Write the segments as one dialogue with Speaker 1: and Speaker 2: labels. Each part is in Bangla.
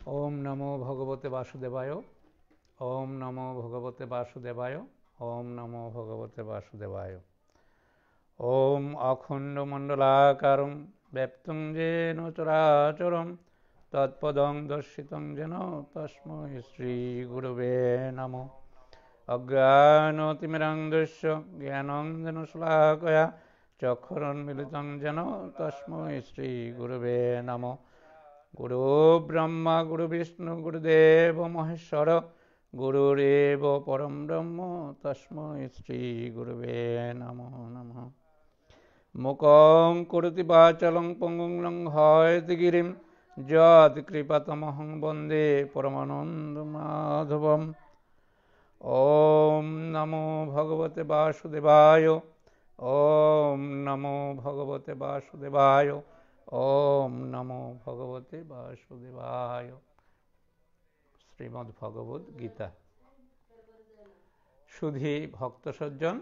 Speaker 1: ओम नमो भगवते वासुदेवाय। ओम नमो भगवते वासुदेवाय। ओम नमो भगवते वासुदेवाय। ओम अखंडमंडलाकारं व्याप्तं येन चराचरं तत्पदं दर्शितं येन तस्मै श्रीगुरवे नमः। अज्ञानतिमिरान्धस्य ज्ञानाञ्जनशलाकया चक्षुरुन्मीलितं येन तस्मै श्रीगुरवे नमः। गुरु ब्रह्मा गुरु विष्णु गुरुदेव महेश्वर गुरुरेव परं ब्रह्म तस्मै श्री गुरुवे नमो नमः। मुखं करोति वाचालं पंगुं लङ्घयति गिरिं यत्कृपातमहं वन्दे परमानन्दमाधवम्। ॐ नमो भगवते वासुदेवाय। ॐ नमो भगवते वासुदेवाय। ओम नमो भगवते वासुदेवाय। श्रीमद् भगवद गीता। सुधी भक्त सज्जन,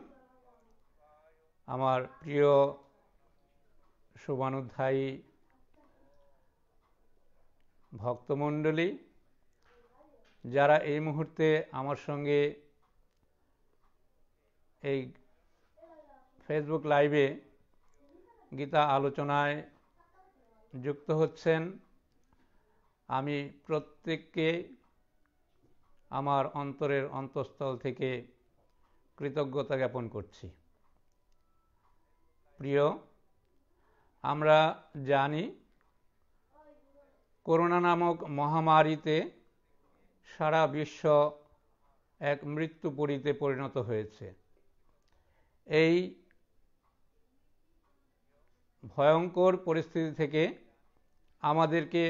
Speaker 1: आमार प्रिय शुभानुध्यायी भक्तमंडली, যারা এই মুহূর্তে আমার সঙ্গে এই ফেসবুক লাইভে গীতা আলোচনায় যুক্ত হচ্ছেন, আমি প্রত্যেককে আমার অন্তরের অন্তঃস্থল থেকে কৃতজ্ঞতা জ্ঞাপন করছি। প্রিয়, আমরা জানি করোনা নামক মহামারীতে সারা বিশ্ব এক মৃত্যুপুরীতে পরিণত হয়েছে। এই ভয়ঙ্কর পরিস্থিতি থেকে আমাদেরকে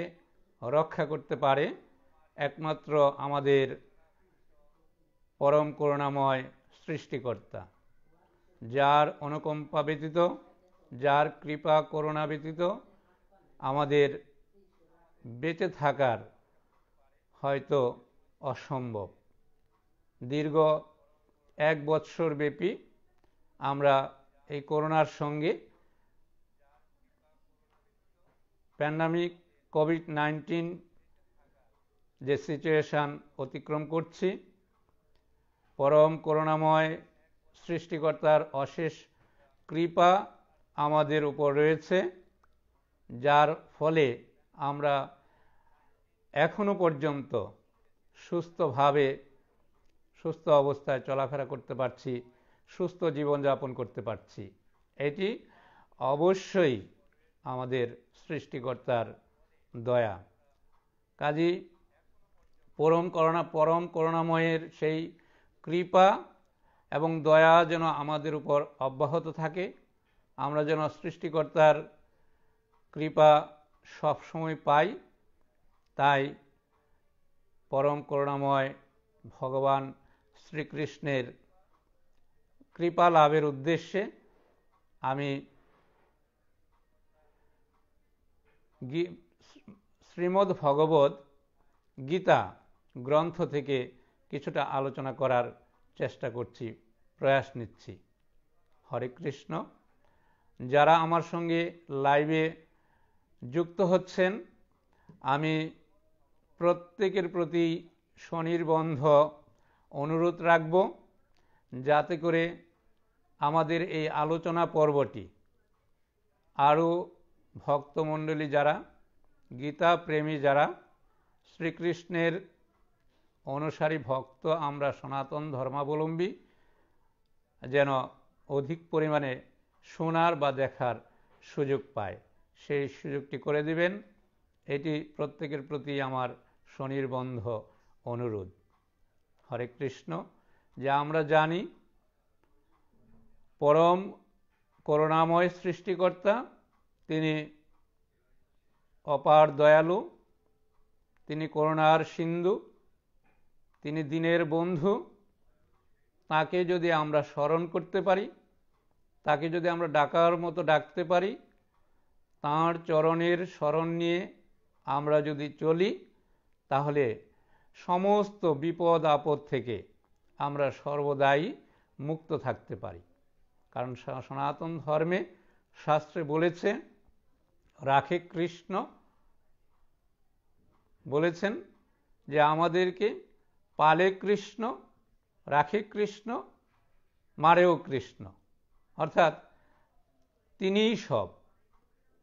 Speaker 1: রক্ষা করতে পারে একমাত্র আমাদের পরম করুণাময় সৃষ্টিকর্তা, যার অনুকম্পা ব্যতীত, যার কৃপা করুণা ব্যতীত আমাদের বেঁচে থাকার হয়তো অসম্ভব। দীর্ঘ 1 বৎসর ব্যাপী আমরা এই করোনার সঙ্গে, প্যান্ডামিক কোভিড-19 যে সিচুয়েশন অতিক্রম করছি, পরম করুণাময় সৃষ্টিকর্তার অশেষ কৃপা আমাদের উপর রয়েছে, যার ফলে আমরা এখনো পর্যন্ত সুস্থভাবে, সুস্থ অবস্থায় চলাফেরা করতে পারছি, সুস্থ জীবনযাপন করতে পারছি। এটি অবশ্যই আমাদের সৃষ্টিকর্তার দয়া। কাজী পরম করুণাময়ের সেই কৃপা এবং দয়া যেন আমাদের উপর অব্যাহত থাকে, আমরা যেন সৃষ্টিকর্তার কৃপা সবসময় পাই। তাই পরম করুণাময় ভগবান শ্রীকৃষ্ণের কৃপা লাভের উদ্দেশ্যে আমি শ্রীমদ্ ভগবদ গীতা গ্রন্থ থেকে কিছুটা আলোচনা করার চেষ্টা করছি, প্রয়াস নিচ্ছি। হরে কৃষ্ণ। যারা আমার সঙ্গে লাইভে যুক্ত হচ্ছেন, আমি প্রত্যেকের প্রতি স্বনির্বন্ধ অনুরোধ রাখব, যাতে করে আমাদের এই আলোচনা পর্বটি আরও ভক্তমণ্ডলী যারা, গীতা প্রেমী যারা, শ্রীকৃষ্ণের অনুসারী ভক্ত আমরা সনাতন ধর্মাবলম্বী যেন অধিক পরিমাণে শোনার বা দেখার সুযোগ পায়, সেই সুযোগটি করে দিবেন, এটি প্রত্যেকের প্রতি আমার স্বনির্বন্ধ অনুরোধ। হরে কৃষ্ণ। যা আমরা জানি, পরম করুণাময় সৃষ্টিকর্তা, তিনি অপার দয়ালু, তিনি করুণার সিন্ধু, তিনি দীনের বন্ধু। তাকে যদি আমরা স্মরণ করতে পারি, তাকে যদি আমরা ডাকার মতো ডাকতে পারি, তাঁর চরণের শরণ নিয়ে আমরা যদি চলি, তাহলে সমস্ত বিপদ আপদ থেকে আমরা সর্বদাই মুক্ত থাকতে পারি। কারণ সনাতন ধর্মে শাস্ত্রে বলেছে, রাখে কৃষ্ণ বলেছেন যে আমাদেরকে পালে কৃষ্ণ, রাখে কৃষ্ণ, মারেও কৃষ্ণ। অর্থাৎ তিনিই সব,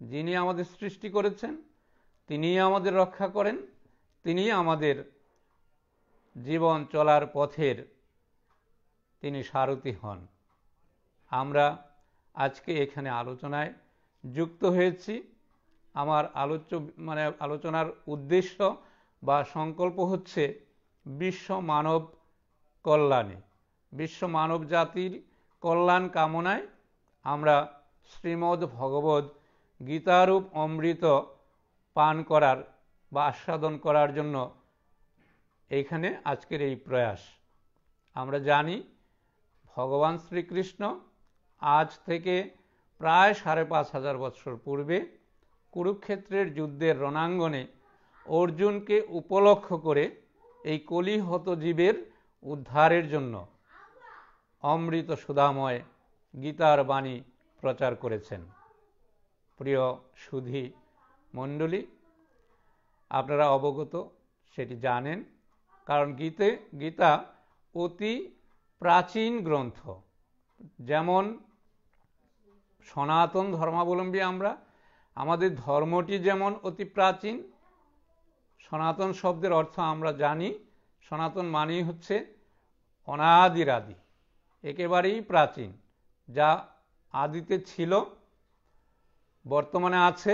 Speaker 1: যিনি আমাদের সৃষ্টি করেছেন, তিনিই আমাদের রক্ষা করেন, তিনিই আমাদের জীবন চলার পথের তিনি সারথি হন। আমরা আজকে এখানে আলোচনায় যুক্ত হয়েছি। আমার আলোচনার উদ্দেশ্য বা সংকল্প হচ্ছে বিশ্ব মানব কল্যাণে, বিশ্ব মানব জাতির কল্যাণ কামনায় আমরা শ্রীমদ্ ভগবদ্ গীতারূপ অমৃত পান করার বা আস্বাদন করার জন্য এইখানে আজকের এই প্রয়াস। আমরা জানি ভগবান শ্রীকৃষ্ণ আজ থেকে প্রায় ৫,৫০০ বৎসর পূর্বে কুরুক্ষেত্রের যুদ্ধের রণাঙ্গনে অর্জুনকে উপলক্ষ করে এই কলিহত জীবের উদ্ধারের জন্য অমৃত সুধাময় গীতার বাণী প্রচার করেছেন। প্রিয় সুধী মণ্ডলী, আপনারা অবগত, সেটি জানেন, কারণ গীতা অতি প্রাচীন গ্রন্থ। যেমন সনাতন ধর্মাবলম্বী আমরা, আমাদের ধর্মটি যেমন অতি প্রাচীন। সনাতন শব্দের অর্থ আমরা জানি, সনাতন মানেই হচ্ছে অনাদির আদি, একেবারেই প্রাচীন, যা আদিতে ছিল, বর্তমানে আছে,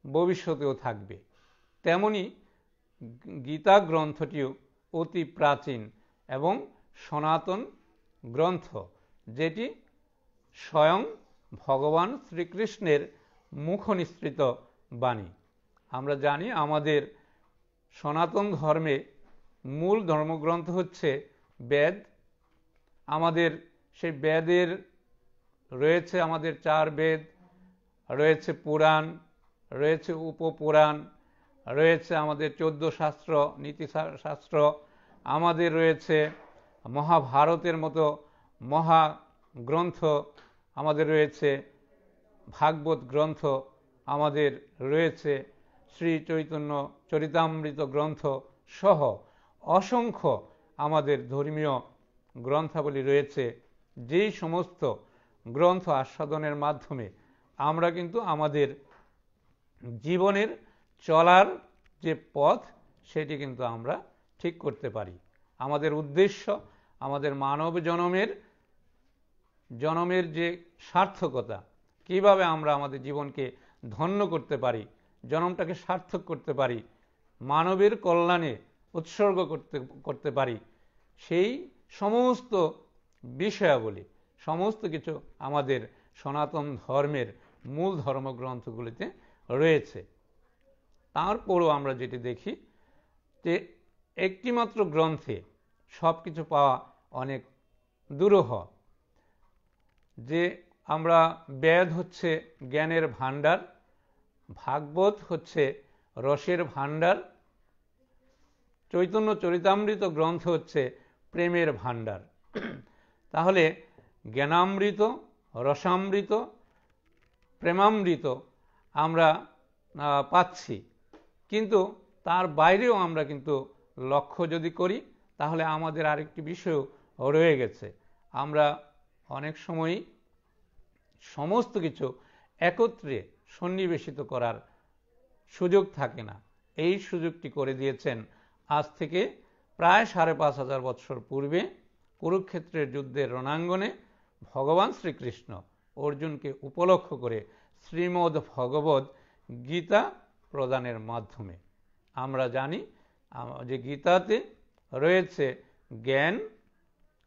Speaker 1: ভবিষ্যতেও থাকবে। তেমনি গীতা গ্রন্থটিও অতি প্রাচীন এবং সনাতন গ্রন্থ, যেটি স্বয়ং ভগবান শ্রীকৃষ্ণের মুখনিসৃত বাণী। আমরা জানি আমাদের সনাতন ধর্মে মূল ধর্মগ্রন্থ হচ্ছে বেদ। আমাদের সেই বেদের রয়েছে আমাদের 4 বেদ, রয়েছে পুরাণ, রয়েছে উপপুরাণ, রয়েছে আমাদের 14 শাস্ত্র, নীতিশাস্ত্র, আমাদের রয়েছে মহাভারতের মতো মহাগ্রন্থ, আমাদের রয়েছে ভাগবত গ্রন্থ, আমাদের রয়েছে শ্রী চৈতন্য চরিতামৃত গ্রন্থ সহ অসংখ্য আমাদের ধর্মীয় গ্রন্থাবলী রয়েছে। যেই সমস্ত গ্রন্থ আস্বাদনের মাধ্যমে আমরা কিন্তু আমাদের জীবনের চলার যে পথ, সেটি কিন্তু আমরা ঠিক করতে পারি। আমাদের উদ্দেশ্য, আমাদের মানব জনমের যে সার্থকতা, কিভাবে আমরা আমাদের জীবনকে ধন্য করতে পারি, জনমটাকে সার্থক করতে পারি, মানবের কল্যাণে উৎসর্গ করতে পারি, সেই সমস্ত বিষয়াবলী, সমস্ত কিছু আমাদের সনাতন ধর্মের মূল ধর্মগ্রন্থগুলিতে রয়েছে। তারপরও আমরা যেটি দেখি যে একটিমাত্র গ্রন্থে সব কিছু পাওয়া অনেক দুরূহ। যে আমরা বেদ হচ্ছে জ্ঞানের ভাণ্ডার, ভাগবত হচ্ছে রসের ভাণ্ডার, চৈতন্য চরিতামৃত গ্রন্থ হচ্ছে প্রেমের ভাণ্ডার। তাহলে জ্ঞানামৃত, রসামৃত, প্রেমামৃত আমরা পাচ্ছি, কিন্তু তার বাইরেও আমরা কিন্তু লক্ষ্য যদি করি, তাহলে আমাদের আরেকটি বিষয় রয়ে গেছে। আমরা অনেক সময়ই সমস্ত কিছু একত্রে সন্নিবেশিত করার সুযোগ থাকে না। এই সুযোগটি করে দিয়েছেন আজ থেকে প্রায় ৫,৫০০ বৎসর পূর্বে কুরুক্ষেত্রের যুদ্ধের রণাঙ্গনে ভগবান শ্রীকৃষ্ণ অর্জুনকে উপলক্ষ করে শ্রীমদ্ ভগবদ্ গীতা প্রদানের মাধ্যমে। আমরা জানি যে গীতাতে রয়েছে জ্ঞান,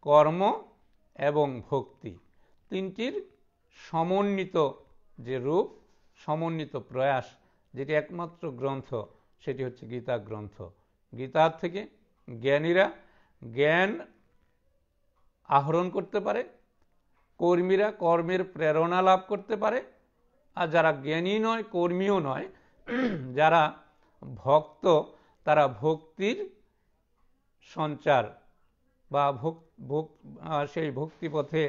Speaker 1: কর্ম এবং ভক্তি, তিনটির সমন্বিত যে রূপ, সমন্বিত প্রয়াস, যেটি একমাত্র গ্রন্থ সেটি হচ্ছে গীতা গ্রন্থ। গীতার থেকে জ্ঞানীরা জ্ঞান আহরণ করতে পারে, কর্মীরা কর্মের প্রেরণা লাভ করতে পারে, আর যারা জ্ঞানী নয়, কর্মীও নয়, যারা ভক্ত, তারা ভক্তির সঞ্চার বা সেই ভক্তিপথে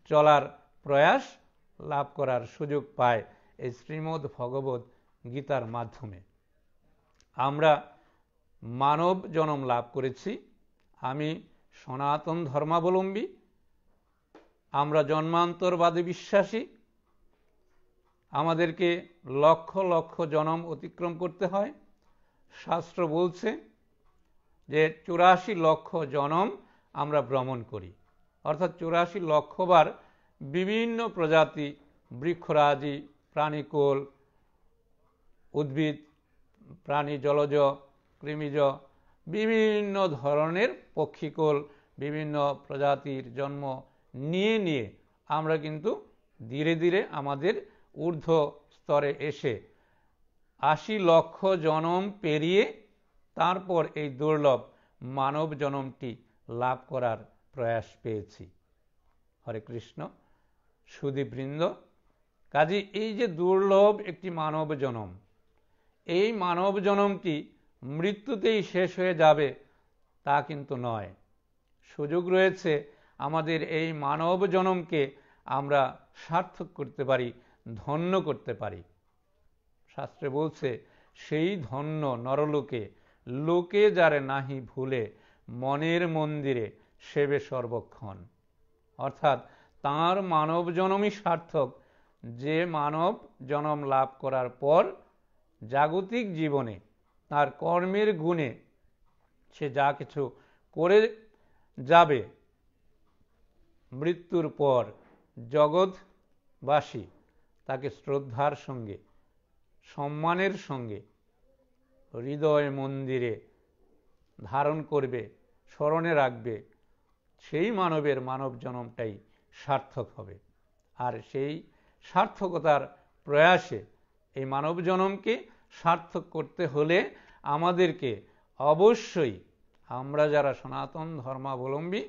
Speaker 1: চলার প্রয়াস লাভ করার সুযোগ পায় এই শ্রীমদ্ ভগবদ্ গীতার মাধ্যমে। আমরা মানব জন্ম লাভ করেছি। আমি সনাতন ধর্মাবলম্বী, আমরা জন্মান্তরবাদে বিশ্বাসী। আমাদেরকে লক্ষ লক্ষ জন্ম অতিক্রম করতে হয়। শাস্ত্র বলছে যে ৮৪ লক্ষ জন্ম আমরা ভ্রমণ করি, অর্থাৎ ৮৪ লক্ষবার বিভিন্ন প্রজাতি, বৃক্ষরাজি, প্রাণীকুল, উদ্ভিদ, প্রাণী, জলজ, কৃমিজ, বিভিন্ন ধরনের পক্ষীকুল, বিভিন্ন প্রজাতির জন্ম নিয়ে নিয়ে আমরা কিন্তু ধীরে ধীরে আমাদের ঊর্ধ্ব স্তরে এসে ৮০ লক্ষ জন্ম পেরিয়ে তারপর এই দুর্লভ মানব জন্মটি লাভ করার প্রয়াস পেয়েছি। হরে কৃষ্ণ সুধীবৃন্দ, কাজে এই যে দুর্লভ একটি মানব জন্ম, এই মানব জন্মটি মৃত্যুতেই শেষ হয়ে যাবে তা কিন্তু নয়। সুযোগ রয়েছে আমাদের এই মানব জন্মকে আমরা সার্থক করতে পারি, ধন্য করতে পারি। শাস্ত্রে বলছে, সেই ধন্য নরলোকে লোকে যারে নাহি ভুলে মনের মন্দিরে সেবে সর্বক্ষণ। অর্থাৎ তাঁর মানব জন্মই সার্থক, যে মানব জন্ম লাভ করার পর জাগতিক জীবনে তার কর্মের গুণে সে যা কিছু করে যাবে, মৃত্যুর পর জগৎবাসী তাকে শ্রদ্ধার সঙ্গে, সম্মানের সঙ্গে হৃদয় মন্দিরে ধারণ করবে, স্মরণে রাখবে। সেই মানবের মানব জন্মটাই সার্থক হবে। আর সেই সার্থকতার প্রয়াসে এই মানব জন্মকে সার্থক করতে হলে আমাদেরকে অবশ্যই, আমরা যারা সনাতন ধর্মাবলম্বী,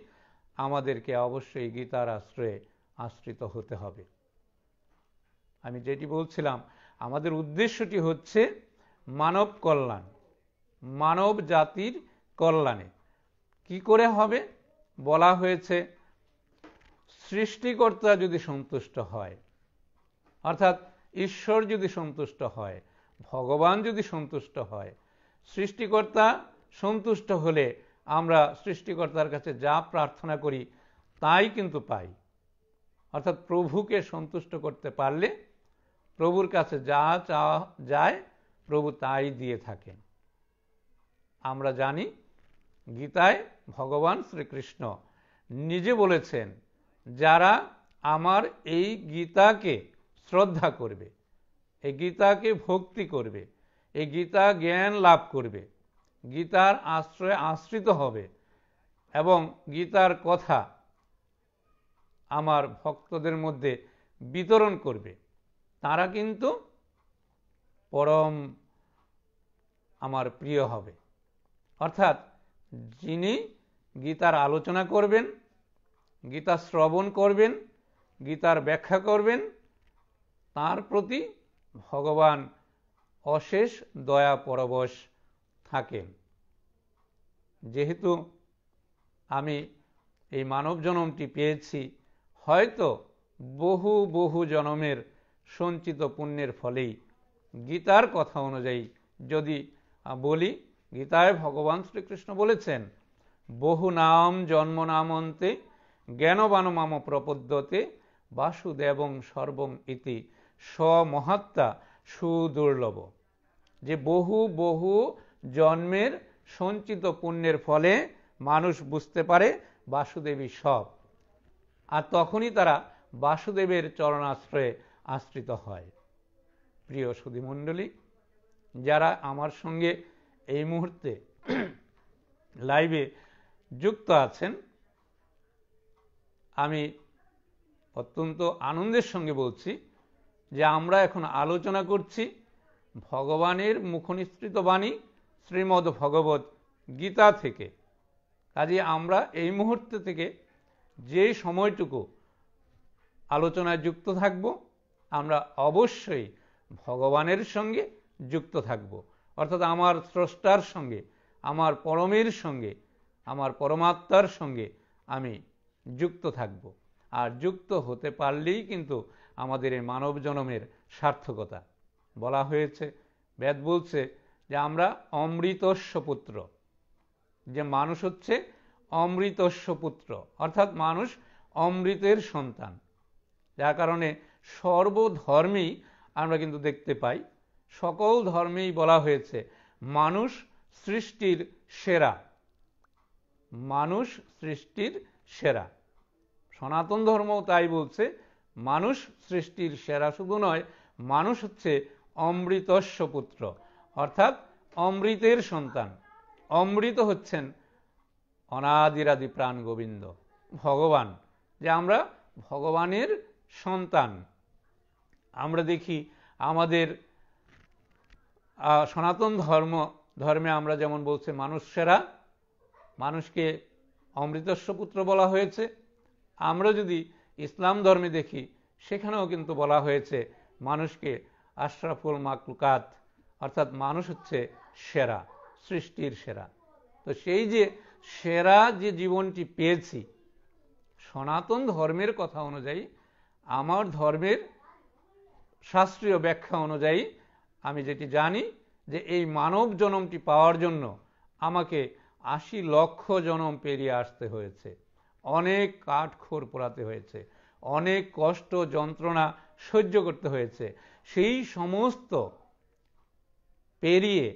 Speaker 1: আমাদেরকে অবশ্যই গীতার আশ্রয়ে আশ্রিত হতে হবে। আমি যেটি বলছিলাম, আমাদের উদ্দেশ্যটি হচ্ছে মানব কল্যাণ, মানব জাতির কল্যাণে। কি করে হবে? বলা হয়েছে, সৃষ্টিকর্তা যদি সন্তুষ্ট হয়, অর্থাৎ ঈশ্বর যদি সন্তুষ্ট হয়, ভগবান যদি সন্তুষ্ট হয়, সৃষ্টিকর্তা সন্তুষ্ট হলে আমরা সৃষ্টিকর্তার কাছে যা প্রার্থনা করি তাই কিন্তু পাই। অর্থাৎ প্রভুকে সন্তুষ্ট করতে পারলে প্রভুর কাছে যা চাওয়া যায় প্রভু তাই দিয়ে থাকেন। আমরা জানি গীতায় ভগবান শ্রীকৃষ্ণ নিজে বলেছেন, যারা আমার এই গীতাকে শ্রদ্ধা করবে, এই গীতাকে ভক্তি করবে, এই গীতা জ্ঞান লাভ করবে, গীতার আশ্রয়ে আশ্রিত হবে এবং গীতার কথা আমার ভক্তদের মধ্যে বিতরণ করবে, তারা কিন্তু পরম আমার প্রিয় হবে। অর্থাৎ যিনি গীতার আলোচনা করবেন, গীতা শ্রবণ করবেন, গীতার ব্যাখ্যা করবেন, তার প্রতি ভগবান অশেষ দয়া পরবশ থাকেন। যেহেতু আমি এই মানব জন্মটি পেয়েছি, হয়তো বহু বহু জন্মের সঞ্চিত পুণ্যের ফলেই গীতার কথা অনুযায়ী যদি বলি, গীতায় ভগবান শ্রীকৃষ্ণ বলেছেন, বহু নাম জন্ম নামন্তে জ্ঞানবান মাম প্রপদ্যতে বাসুদেবং সর্বং ইতি স্বমহাত্মা সুদুর্লভ। যে বহু বহু জন্মের সঞ্চিত পুণ্যের ফলে মানুষ বুঝতে পারে বাসুদেবই সব, আর তখনই তারা বাসুদেবের চরণাশ্রয়ে আশ্রিত হয়। প্রিয় সুধীমণ্ডলী, যারা আমার সঙ্গে এই মুহূর্তে লাইভে যুক্ত আছেন, আমি অত্যন্ত আনন্দের সঙ্গে বলছি যে আমরা এখন আলোচনা করছি ভগবানের মুখনিসৃত বাণী শ্রীমদ্ ভগবত গীতা থেকে। কাজে আমরা এই মুহূর্তে থেকে যে সময়টুকু আলোচনায় যুক্ত থাকব, আমরা অবশ্যই ভগবানের সঙ্গে যুক্ত থাকব, অর্থাৎ আমার স্রষ্টার সঙ্গে, আমার পরমের সঙ্গে, আমার পরমাত্মার সঙ্গে আমি যুক্ত থাকব। আর যুক্ত হতে পারলেই কিন্তু আমাদের এই মানব জন্মের সার্থকতা। বলা হয়েছে, বেদ বলছে যে আমরা অমৃতস্য পুত্র, যে মানুষ হচ্ছে অমৃতস্য পুত্র, অর্থাৎ মানুষ অমৃতের সন্তান। যার কারণে সর্বধর্মেই আমরা কিন্তু দেখতে পাই, সকল ধর্মেই বলা হয়েছে মানুষ সৃষ্টির সেরা, মানুষ সৃষ্টির সেরা। সনাতন ধর্মও তাই বলছে, মানুষ সৃষ্টির সেরা। শুধু নয়, মানুষ হচ্ছে অমৃতস্য পুত্র, অর্থাৎ অমৃতের সন্তান। অমৃত হচ্ছেন অনাদিরাদি প্রাণ গোবিন্দ, ভগবান, যে আমরা ভগবানের সন্তান। আমরা দেখি আমাদের সনাতন ধর্মে আমরা যেমন বলছে মানুষ সেরা, মানুষকে অমৃতস্য পুত্র বলা হয়েছে। আমরা যদি ইসলাম ধর্মে দেখি, সেখানেও কিন্তু বলা হয়েছে মানুষকে আশরাফুল মাকলুকাত, অর্থাৎ মানুষ হচ্ছে সেরা, সৃষ্টির সেরা। তো সেই যে সেরা যে জীবনটি পেয়েছি, সনাতন ধর্মের কথা অনুযায়ী, আমার ধর্মের শাস্ত্রীয় ব্যাখ্যা অনুযায়ী আমি যেটি জানি, যে এই মানব জন্মটি পাওয়ার জন্য আমাকে ৮০ লক্ষ জন্ম পেরিয়ে আসতে হয়েছে, অনেক কাঠখড় পোড়াতে হয়েছে, অনেক কষ্ট যন্ত্রণা সহ্য করতে হয়েছে। সেই সমস্ত পেরিয়ে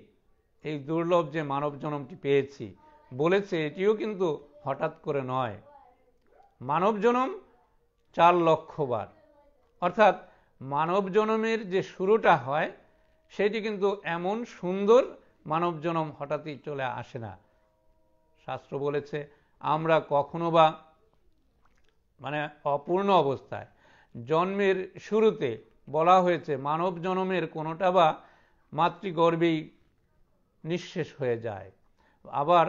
Speaker 1: এই দুর্লভ যে মানব জন্মটি পেয়েছি, বলেছে এটিও কিন্তু হঠাৎ করে নয়। মানব জন্ম ৪ লক্ষ বার, অর্থাৎ মানব জন্মের যে শুরুটা হয় সেটি কিন্তু এমন সুন্দর মানব জন্ম হঠাৎই চলে আসে না। শাস্ত্র বলেছে আমরা কখনো বা অপূর্ণ অবস্থায়, জন্মের শুরুতে বলা হয়েছে মানব জন্মের কোনোটা বা মাতৃগর্ভেই নিঃশেষ হয়ে যায়। আবার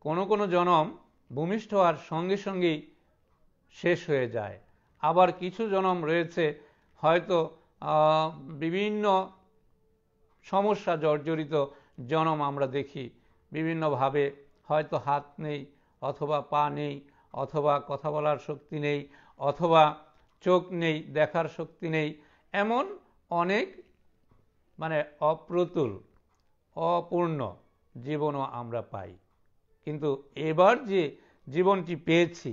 Speaker 1: কোনো কোনো জন্ম ভূমিষ্ঠ হওয়ার সঙ্গে সঙ্গেই শেষ হয়ে যায়। আবার কিছু জন্ম রয়েছে হয়তো বিভিন্ন সমস্যা জর্জরিত জন্ম আমরা দেখি, বিভিন্নভাবে হয়তো হাত নেই, অথবা পা নেই, অথবা কথা বলার শক্তি নেই, অথবা চোখ নেই, দেখার শক্তি নেই, এমন অনেক অপ্রতুল, অপূর্ণ জীবনও আমরা পাই। কিন্তু এবার যে জীবনটি পেয়েছি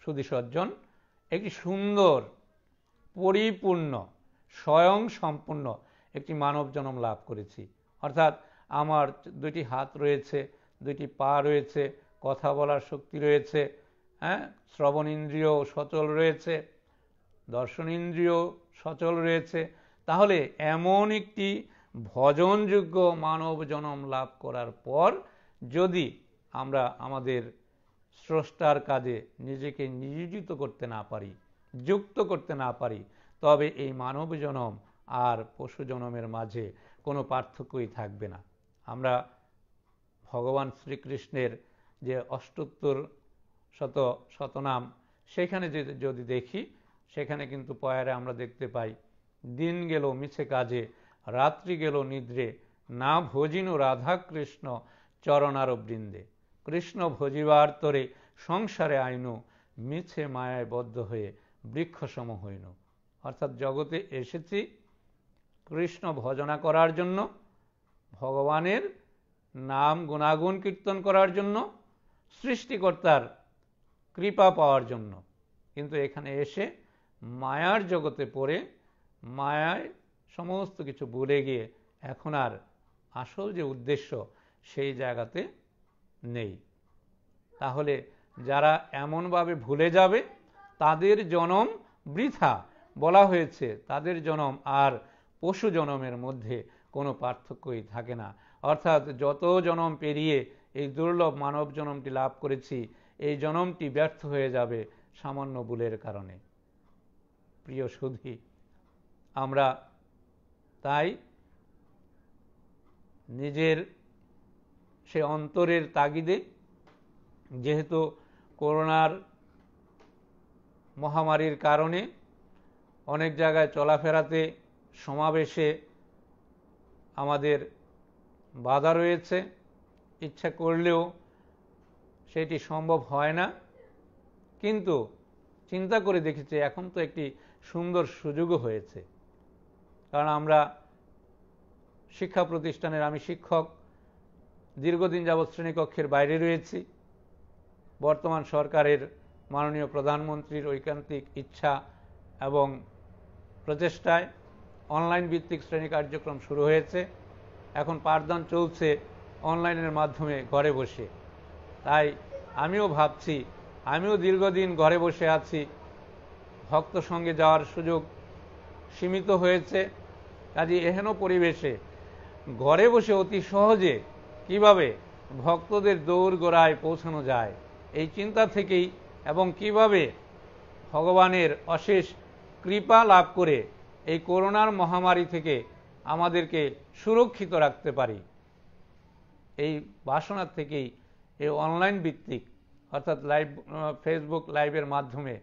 Speaker 1: সুধী সজ্জন, একটি সুন্দর, পরিপূর্ণ, স্বয়ং সম্পূর্ণ একটি মানব জন্ম লাভ করেছি। অর্থাৎ আমার 2টি হাত রয়েছে, 2টি পা রয়েছে, কথা বলার শক্তি রয়েছে, শ্রবণ ইন্দ্রিয় সচল রয়েছে, দর্শন ইন্দ্রিয় সচল রয়েছে। তাহলে এমন একটি ভজনযোগ্য মানব জন্ম লাভ করার পর যদি আমরা আমাদের স্রষ্টার কাজে নিজেকে নিয়োজিত করতে না পারি, যুক্ত করতে না পারি, তবে এই মানব জন্ম আর পশু জন্মের মাঝে কোনো পার্থক্যই থাকবে না। আমরা ভগবান শ্রীকৃষ্ণের যে ৭৮ শতনাম, সেখানে যদি দেখি, সেখানে কিন্তু পয়ারে আমরা দেখতে পাই, দিন গেল মিছে কাজে, রাত্রি গেল নিদ্রে, না ভজিনু রাধা কৃষ্ণ চরণার বৃন্দে, কৃষ্ণ ভজিবার তরে সংসারে আইনু, মিছে মায়ায় বদ্ধ হয়ে বৃক্ষসম হইন। অর্থাৎ জগতে এসেছি কৃষ্ণ ভজনা করার জন্য, ভগবানের নাম গুণাগুণ কীর্তন করার জন্য, সৃষ্টিকর্তার কৃপা পাওয়ার জন্য। কিন্তু এখানে এসে মায়ার জগতে পড়ে, মায়ায় সমস্ত কিছু ভুলে গিয়ে এখন আর আসল যে উদ্দেশ্য সেই জায়গাতে নেই। তাহলে যারা এমনভাবে ভুলে যাবে তাদের জনম বৃথা। বলা হয়েছে তাদের জনম আর পশু জনমের মধ্যে কোনো পার্থক্যই থাকে না। অর্থাৎ যত জনম পেরিয়ে এই দুর্লভ মানব জনমটি লাভ করেছি, এই জনমটি ব্যর্থ হয়ে যাবে সামান্য ভুলের কারণে। প্রিয় সুধী, আমরা তাই নিজের সে অন্তরের তাগিদে, যেহেতু করোনার মহামারীর কারণে অনেক জায়গায় চলাফেরাতে, সমাবেশে আমাদের বাধা রয়েছে, ইচ্ছা করলেও সেটি সম্ভব হয় না, কিন্তু চিন্তা করে দেখেছি এখন তো একটি সুন্দর সুযোগও হয়েছে। কারণ আমরা শিক্ষা প্রতিষ্ঠানের, আমি শিক্ষক, দীর্ঘদিন যাবৎ শ্রেণীকক্ষের বাইরে রয়েছি। বর্তমান সরকারের মাননীয় প্রধানমন্ত্রীর ঐকান্তিক ইচ্ছা এবং প্রচেষ্টায় অনলাইন ভিত্তিক শ্রেণী কার্যক্রম শুরু হয়েছে। এখন পাঠদান চলছে অনলাইনের মাধ্যমে ঘরে বসে। তাই আমিও ভাবছি, আমিও দীর্ঘদিন ঘরে বসে আছি, ভক্ত সঙ্গে যাওয়ার সুযোগ সীমিত হয়েছে। কাজে এহেন পরিবেশে ঘরে বসে অতি সহজে কিভাবে ভক্তদের দৌড়গোড়ায় পৌঁছানো যায়, এই চিন্তা থেকেই, এবং কিভাবে ভগবানের অশেষ কৃপা লাভ করে এই করোনার মহামারী থেকে আমাদেরকে সুরক্ষিত রাখতে পারি, এই বাসনা থেকেই এই অনলাইন ভিত্তিক অর্থাৎ লাইভ, ফেসবুক লাইভের মাধ্যমে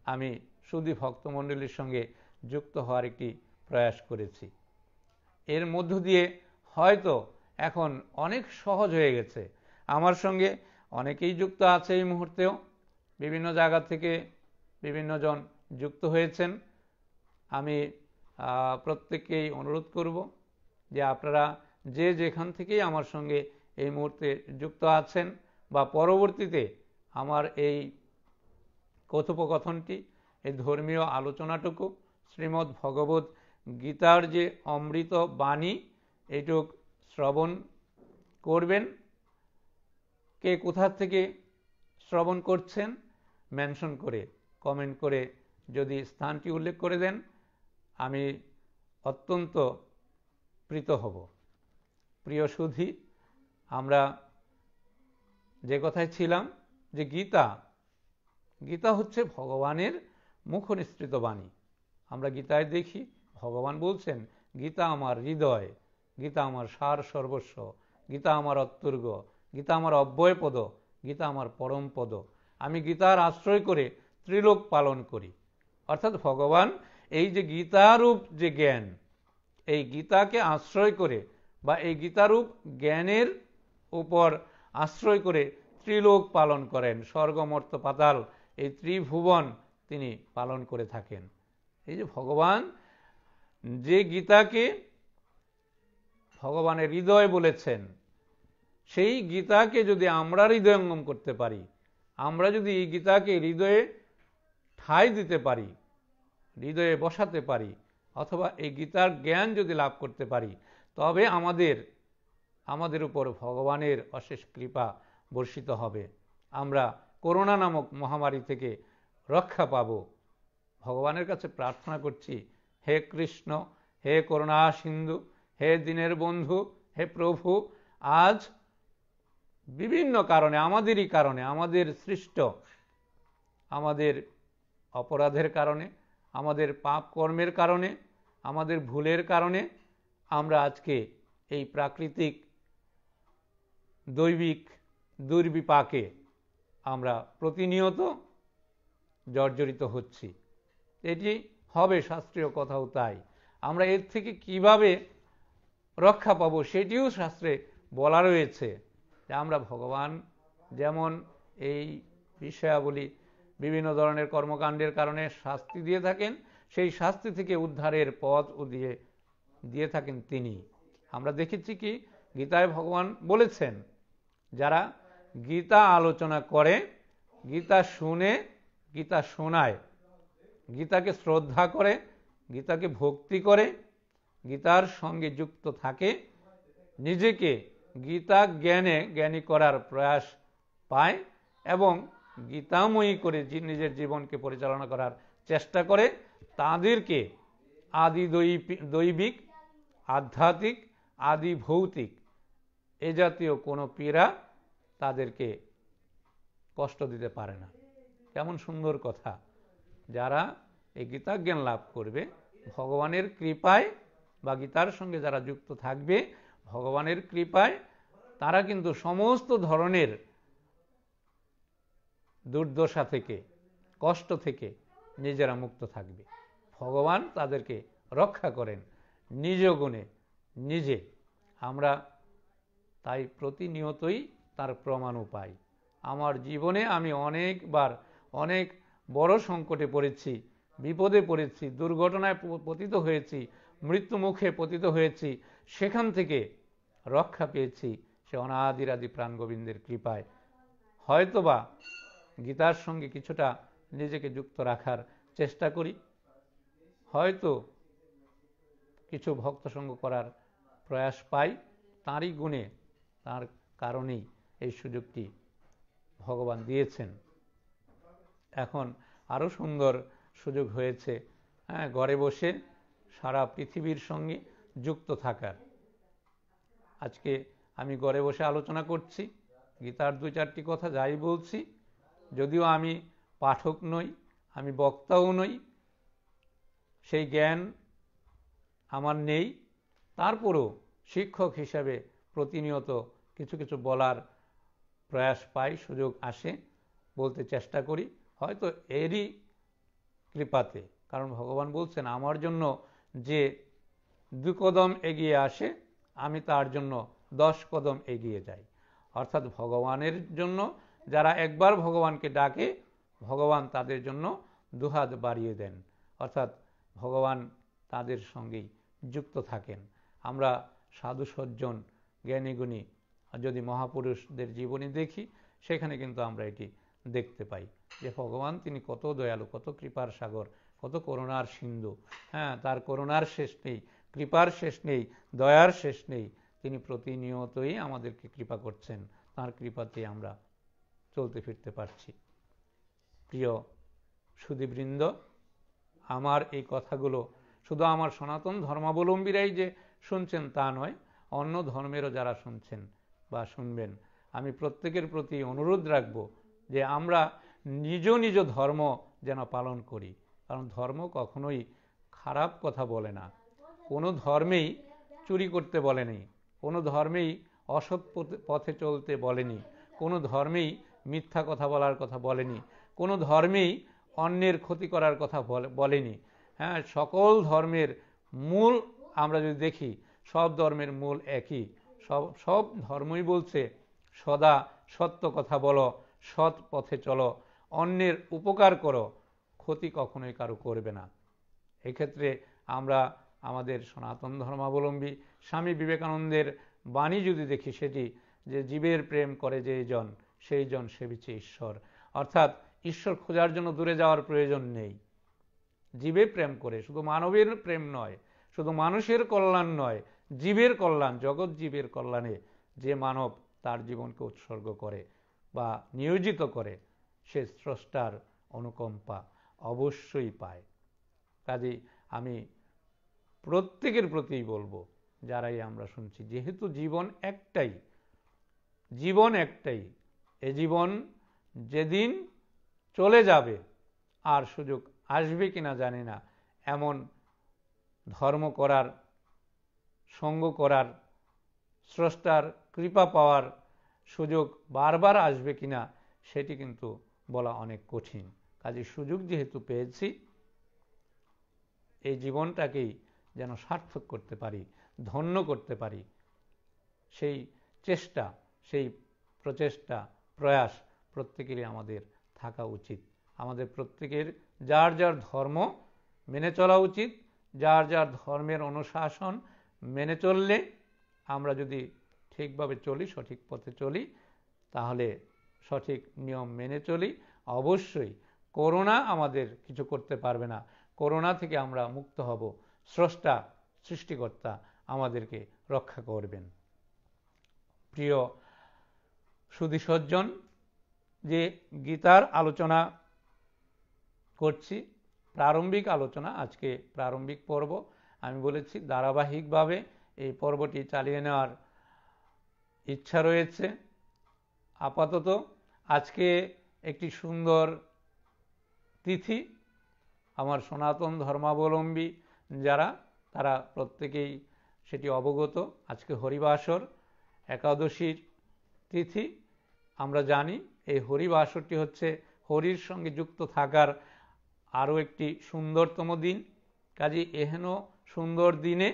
Speaker 1: আমি সুধী ভক্তমণ্ডলীর সঙ্গে যুক্ত হওয়ার একটি প্রয়াস করেছি। এর মধ্য দিয়ে হয়তো এখন অনেক সহজ হয়ে গেছে। আমার সঙ্গে অনেকেই যুক্ত আছে এই মুহূর্তেও, বিভিন্ন জায়গা থেকে বিভিন্ন জন যুক্ত হয়েছেন। আমি প্রত্যেককেই অনুরোধ করব যে আপনারা যে যেখান থেকেই আমার সঙ্গে এই মুহূর্তে যুক্ত আছেন বা পরবর্তীতে আমার এই কথোপকথনটি, এই ধর্মীয় আলোচনাটুকু, শ্রীমদ্ ভগবত গীতার যে অমৃত বাণী, এইটুক শ্রবণ করবেন। কে কোথা থেকে শ্রবণ করছেন মেনশন করে, কমেন্ট করে যদি স্থানটি উল্লেখ করে দেন, আমি অত্যন্ত প্রীত হব। প্রিয় সুধী, আমরা যে কথায় ছিলাম যে গীতা হচ্ছে ভগবানের মুখনিসৃত বাণী। আমরা গীতায় দেখি ভগবান বলছেন, গীতা আমার হৃদয়, গীতা আমার সার সর্বস্ব, গীতা আমার অত্যর্গ, গীতা আমার অব্যয়পদ, গীতা আমার পরম পদ। আমি গীতার আশ্রয় করে ত্রিলোক পালন করি। অর্থাৎ ভগবান এই যে গীতারূপ যে জ্ঞান, এই গীতাকে আশ্রয় করে বা এই গীতারূপ জ্ঞানের উপর আশ্রয় করে ত্রিলোক পালন করেন, স্বর্গ মর্ত্য পাতাল এই ত্রিভুবন তিনি পালন করে থাকেন। এই যে ভগবান যে গীতাকে ভগবানের হৃদয় বলেছেন, সেই গীতাকে যদি আমরা হৃদয়ঙ্গম করতে পারি, আমরা যদি এই গীতাকে হৃদয়ে ঠাঁই দিতে পারি, হৃদয়ে বসাতে পারি, অথবা এই গীতার জ্ঞান যদি লাভ করতে পারি, তবে আমাদের উপর ভগবানের অশেষ কৃপা বর্ষিত হবে। আমরা করোনা নামক মহামারী থেকে রক্ষা পাব। ভগবানের কাছে প্রার্থনা করছি, হে কৃষ্ণ, হে করুণা সিন্ধু, হে দীনের বন্ধু, হে প্রভু, আজ বিভিন্ন কারণে, আমাদেরই কারণে, আমাদের সৃষ্ট, আমাদের অপরাধের কারণে, আমাদের পাপ কর্মের কারণে, আমাদের ভুলের কারণে আমরা আজকে এই প্রাকৃতিক দৈবিক দুর্বিপাকে আমরা প্রতিনিয়ত জর্জরিত হচ্ছি। এটি হবে শাস্ত্রীয় কথাও তাই। আমরা এর থেকে কিভাবে রক্ষা পাব সেটিও শাস্ত্রে বলা রয়েছে, যে আমরা ভগবান যেমন এই বিষয়াবলী বিভিন্ন ধরনের কর্মকাণ্ডের কারণে শাস্তি দিয়ে থাকেন, সেই শাস্তি থেকে উদ্ধারের পথ দিয়ে থাকেন তিনি। আমরা দেখেছি কি গীতায় ভগবান বলেছেন, যারা গীতা আলোচনা করে, গীতা শুনে, গীতা শোনায়, গীতাকে শ্রদ্ধা করে, গীতাকে ভক্তি করে, গীতার সঙ্গে যুক্ত থাকে, নিজেকে গীতা জ্ঞানী করার প্রয়াস পায় এবং গীতাময়ী করে নিজের জীবনকে পরিচালনা করার চেষ্টা করে, তাদেরকে আদি দৈবিক, আধ্যাত্মিক, আদি ভৌতিক এ জাতীয় কোনো পীড়া তাদেরকে কষ্ট দিতে পারে না। কেমন সুন্দর কথা! যারা এই গীতাজ্ঞান লাভ করবে ভগবানের কৃপায়, বা গীতার সঙ্গে যারা যুক্ত থাকবে ভগবানের কৃপায়, তারা কিন্তু সমস্ত ধরনের দুর্দশা থেকে, কষ্ট থেকে নিজেরা মুক্ত থাকবে। ভগবান তাদেরকে রক্ষা করেন নিজ গুণে নিজে। আমরা তাই প্রতিনিয়তই তার প্রমাণও পাই। আমার জীবনে আমি অনেকবার অনেক বড় সংকটে পড়েছি, বিপদে পড়েছি, দুর্ঘটনায় পতিত হয়েছি, মৃত্যু মুখে পতিত হয়েছি, সেখান থেকে রক্ষা পেয়েছি সে অনাদিরাদি প্রাণ গোবিন্দের কৃপায়। হয়তোবা গীতার সঙ্গে কিছুটা নিজেকে যুক্ত রাখার চেষ্টা করি, হয়তো কিছু ভক্ত সঙ্গ করার প্রয়াস পাই, তাঁরই গুণে, তার কারণেই এই সুযোগটি ভগবান দিয়েছেন। এখন আরো সুন্দর সুযোগ হয়েছে, ঘরে বসে সারা পৃথিবীর সঙ্গে যুক্ত থাকার। আজকে আমি ঘরে বসে আলোচনা করছি, গীতার 2-4টি কথা যাই বলছি, যদিও আমি পাঠক নই, আমি বক্তাও নই, সেই জ্ঞান আমার নেই, তারপরও শিক্ষক হিসাবে প্রতিনিয়ত কিছু কিছু বলার প্রয়াস পাই, সুযোগ আসে, বলতে চেষ্টা করি, হয়তো এরই কৃপাতে। কারণ ভগবান বলছেন, আমার জন্য যে 2 কদম এগিয়ে আসে আমি তার জন্য 10 কদম এগিয়ে যাই। অর্থাৎ ভগবানের জন্য যারা একবার ভগবানকে ডাকে, ভগবান তাদের জন্য 2 হাত বাড়িয়ে দেন, অর্থাৎ ভগবান তাদের সঙ্গেই যুক্ত থাকেন। আমরা সাধু সজ্জন, জ্ঞানীগুণী যদি মহাপুরুষদের জীবনী দেখি, সেখানে কিন্তু আমরা এটি দেখতে পাই যে ভগবান তিনি কত দয়ালু, কত কৃপার সাগর, কত করুণার সিন্ধু। তার করুণার শেষ নেই, কৃপার শেষ নেই, দয়ার শেষ নেই। তিনি প্রতিনিয়তই আমাদেরকে কৃপা করছেন, তার কৃপাতে আমরা চলতে ফিরতে পারছি। প্রিয় সুধীবৃন্দ, আমার এই কথাগুলো শুধু আমার সনাতন ধর্মাবলম্বীরাই যে শুনছেন তা নয়, অন্য ধর্মেরও যারা শুনছেন বা শুনবেন, আমি প্রত্যেকের প্রতি অনুরোধ রাখব যে আমরা নিজ নিজ ধর্ম যেন পালন করি। কারণ ধর্ম কখনোই খারাপ কথা বলে না, কোনো ধর্মেই চুরি করতে বলেনি, কোনো ধর্মেই অসৎ পথে চলতে বলেনি, কোনো ধর্মেই মিথ্যা কথা বলার কথা বলেনি, কোনো ধর্মেই অন্যের ক্ষতি করার কথা বলেনি। সকল ধর্মের মূল আমরা যদি দেখি, সব ধর্মের মূল একই। সব ধর্মই বলছে সদা সত্য কথা বলো, সৎ পথে চলো, অন্যের উপকার করো, ক্ষতি কখনোই কারো করবে না। এক্ষেত্রে আমরা আমাদের সনাতন ধর্মাবলম্বী স্বামী বিবেকানন্দের বাণী যদি দেখি, সেটি যে জীবের প্রেম করে যেই জন, সেই জন সেবিছে ঈশ্বর। অর্থাৎ ঈশ্বর খোঁজার জন্য দূরে যাওয়ার প্রয়োজন নেই, জীবে প্রেম করে, শুধু মানবের প্রেম নয়, শুধু মানুষের কল্যাণ নয়, জীবের কল্যাণ, জগৎ জীবের কল্যাণে যে মানব তার জীবনকে উৎসর্গ করে বা নিয়োজিত করে, সে স্রষ্টার অনুকম্পা অবশ্যই পায়। কাজেই আমি প্রত্যেকের প্রতিই বলবো, যারাই আমরা শুনছি, যেহেতু জীবন একটাই, এ জীবন যেদিন চলে যাবে আর সুযোগ আসবে কিনা জানি না, এমন ধর্ম করার, সঙ্গ করার, স্রষ্টার কৃপা পাওয়ার সুযোগ বারবার আসবে কিনা সেটি কিন্তু বলা অনেক কঠিন। কাজে সুযোগ যেহেতু পেয়েছি, এই জীবনটাকেই যেন সার্থক করতে পারি, ধন্য করতে পারি, সেই চেষ্টা, সেই প্রচেষ্টা, প্রয়াস প্রত্যেকেরই আমাদের থাকা উচিত। আমাদের প্রত্যেকের যার যার ধর্ম মেনে চলা উচিত, যার যার ধর্মের অনুশাসন মেনে চললে, আমরা যদি ঠিকভাবে চলি, সঠিক পথে চলি, তাহলে সঠিক নিয়ম মেনে চলি, অবশ্যই করোনা আমাদের কিছু করতে পারবে না। করোনা থেকে আমরা মুক্ত হব, স্রষ্টা সৃষ্টিকর্তা আমাদেরকে রক্ষা করবেন। প্রিয় সুধী সজ্জন, যে গীতার আলোচনা করছি, প্রারম্ভিক আলোচনা, আজকে প্রারম্ভিক পর্ব। আমি বলেছি ধারাবাহিকভাবে এই পর্বটি চালিয়ে নেওয়ার ইচ্ছা রয়েছে। আপাতত আজকে একটি সুন্দর তিথি, আমার সনাতন ধর্মাবলম্বী যারা তারা প্রত্যেকেই সেটি অবগত। আজকে হরিবাসর একাদশীর তিথি। আমরা জানি এই হরিবাসরটি হচ্ছে হরির সঙ্গে যুক্ত থাকার আরও একটি সুন্দরতম দিন। কাজে এহেন সুন্দর দিনে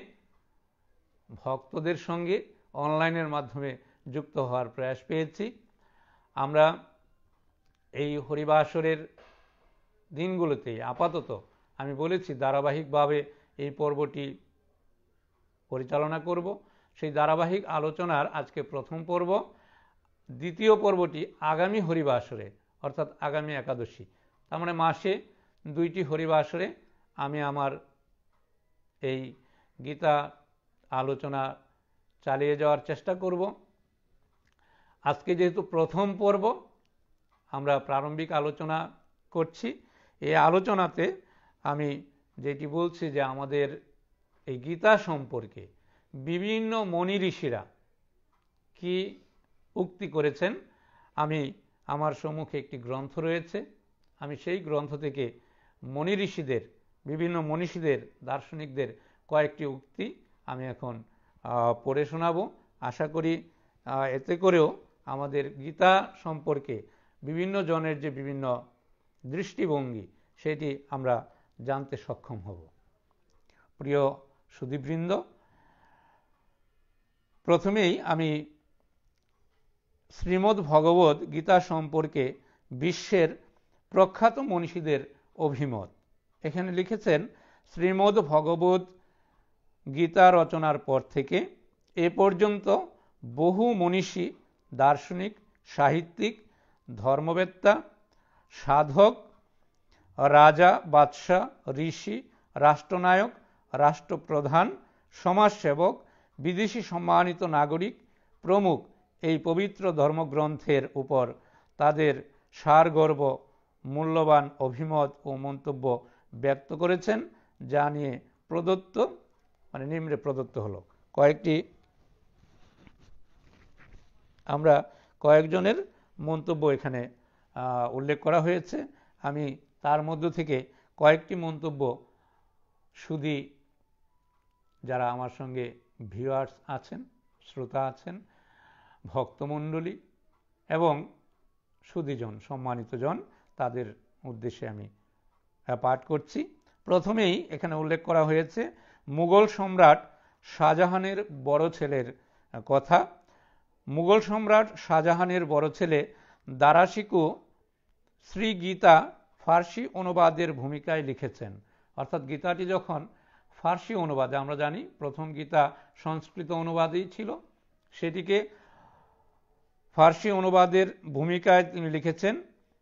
Speaker 1: ভক্তদের সঙ্গে অনলাইনের মাধ্যমে যুক্ত হওয়ার প্রয়াস পেয়েছি। আমরা এই হরিবাসরের দিনগুলোতে আপাতত আমি বলেছি ধারাবাহিকভাবে এই পর্বটি পরিচালনা করব। সেই ধারাবাহিক আলোচনার আজকে প্রথম পর্ব। দ্বিতীয় পর্বটি আগামী হরিবাসরে অর্থাৎ আগামী একাদশী, তার মানে মাসে 2টি হরিবাসরে আমি আমার এই গীতা আলোচনা চালিয়ে যাওয়ার চেষ্টা করব। আজকে যেহেতু প্রথম পর্ব, আমরা প্রারম্ভিক আলোচনা করছি। এই আলোচনাতে আমি যেটি বলছি যে আমাদের এই গীতা সম্পর্কে বিভিন্ন মনি ঋষিরা কি উক্তি করেছেন। আমি আমার সম্মুখে একটি গ্রন্থ রয়েছে, আমি সেই গ্রন্থ থেকে মনি ঋষিদের, বিভিন্ন মনীষীদের, দার্শনিকদের কয়েকটি উক্তি আমি এখন পড়ে শোনাবো। আশা করি এতে করেও আমাদের গীতা সম্পর্কে বিভিন্ন জনের যে বিভিন্ন দৃষ্টিভঙ্গি সেটি আমরা জানতে সক্ষম হব। প্রিয় সুধীবৃন্দ, প্রথমেই আমি শ্রীমদ্ ভগবদ্ গীতা সম্পর্কে বিশ্বের প্রখ্যাত মনীষীদের অভিমত। এখানে লিখেছেন, শ্রীমদ্ ভগবদ্ গীতা রচনার পর থেকে এ পর্যন্ত বহু মনীষী, দার্শনিক, সাহিত্যিক, ধর্মবেত্তা, সাধক, রাজা, বাদশাহ, ঋষি, রাষ্ট্রনায়ক, রাষ্ট্রপ্রধান, সমাজসেবক, বিদেশি সম্মানিত নাগরিক প্রমুখ এই পবিত্র ধর্মগ্রন্থের উপর তাদের সারগর্ব মূল্যবান অভিমত ও মন্তব্য ব্যক্ত করেছেন, যা নিয়ে প্রদত্ত নিম্নে প্রদত্ত হলো। আমরা কয়েকজনের মন্তব্য এখানে উল্লেখ করা হয়েছে। আমি তার মধ্য থেকে কয়েকটি মন্তব্য সুধী যারা আমার সঙ্গে ভিউয়ার্স আছেন, শ্রোতা আছেন, ভক্তমণ্ডলী এবং সুধীজন, সম্মানিতজন, তাদের উদ্দেশ্যে আমি পাঠ করছি। প্রথমেই এখানে উল্লেখ করা হয়েছে মুঘল সম্রাট শাহজাহানের বড় ছেলের কথা। মুঘল সম্রাট শাহজাহানের বড় ছেলে দারাশিকো শ্রী গীতা ফার্সি অনুবাদের ভূমিকায় লিখেছেন। অর্থাৎ গীতাটি যখন ফার্সি অনুবাদে, আমরা জানি প্রথম গীতা সংস্কৃত অনুবাদেই ছিল, সেটিকে ফার্সি অনুবাদের ভূমিকায় তিনি লিখেছেন।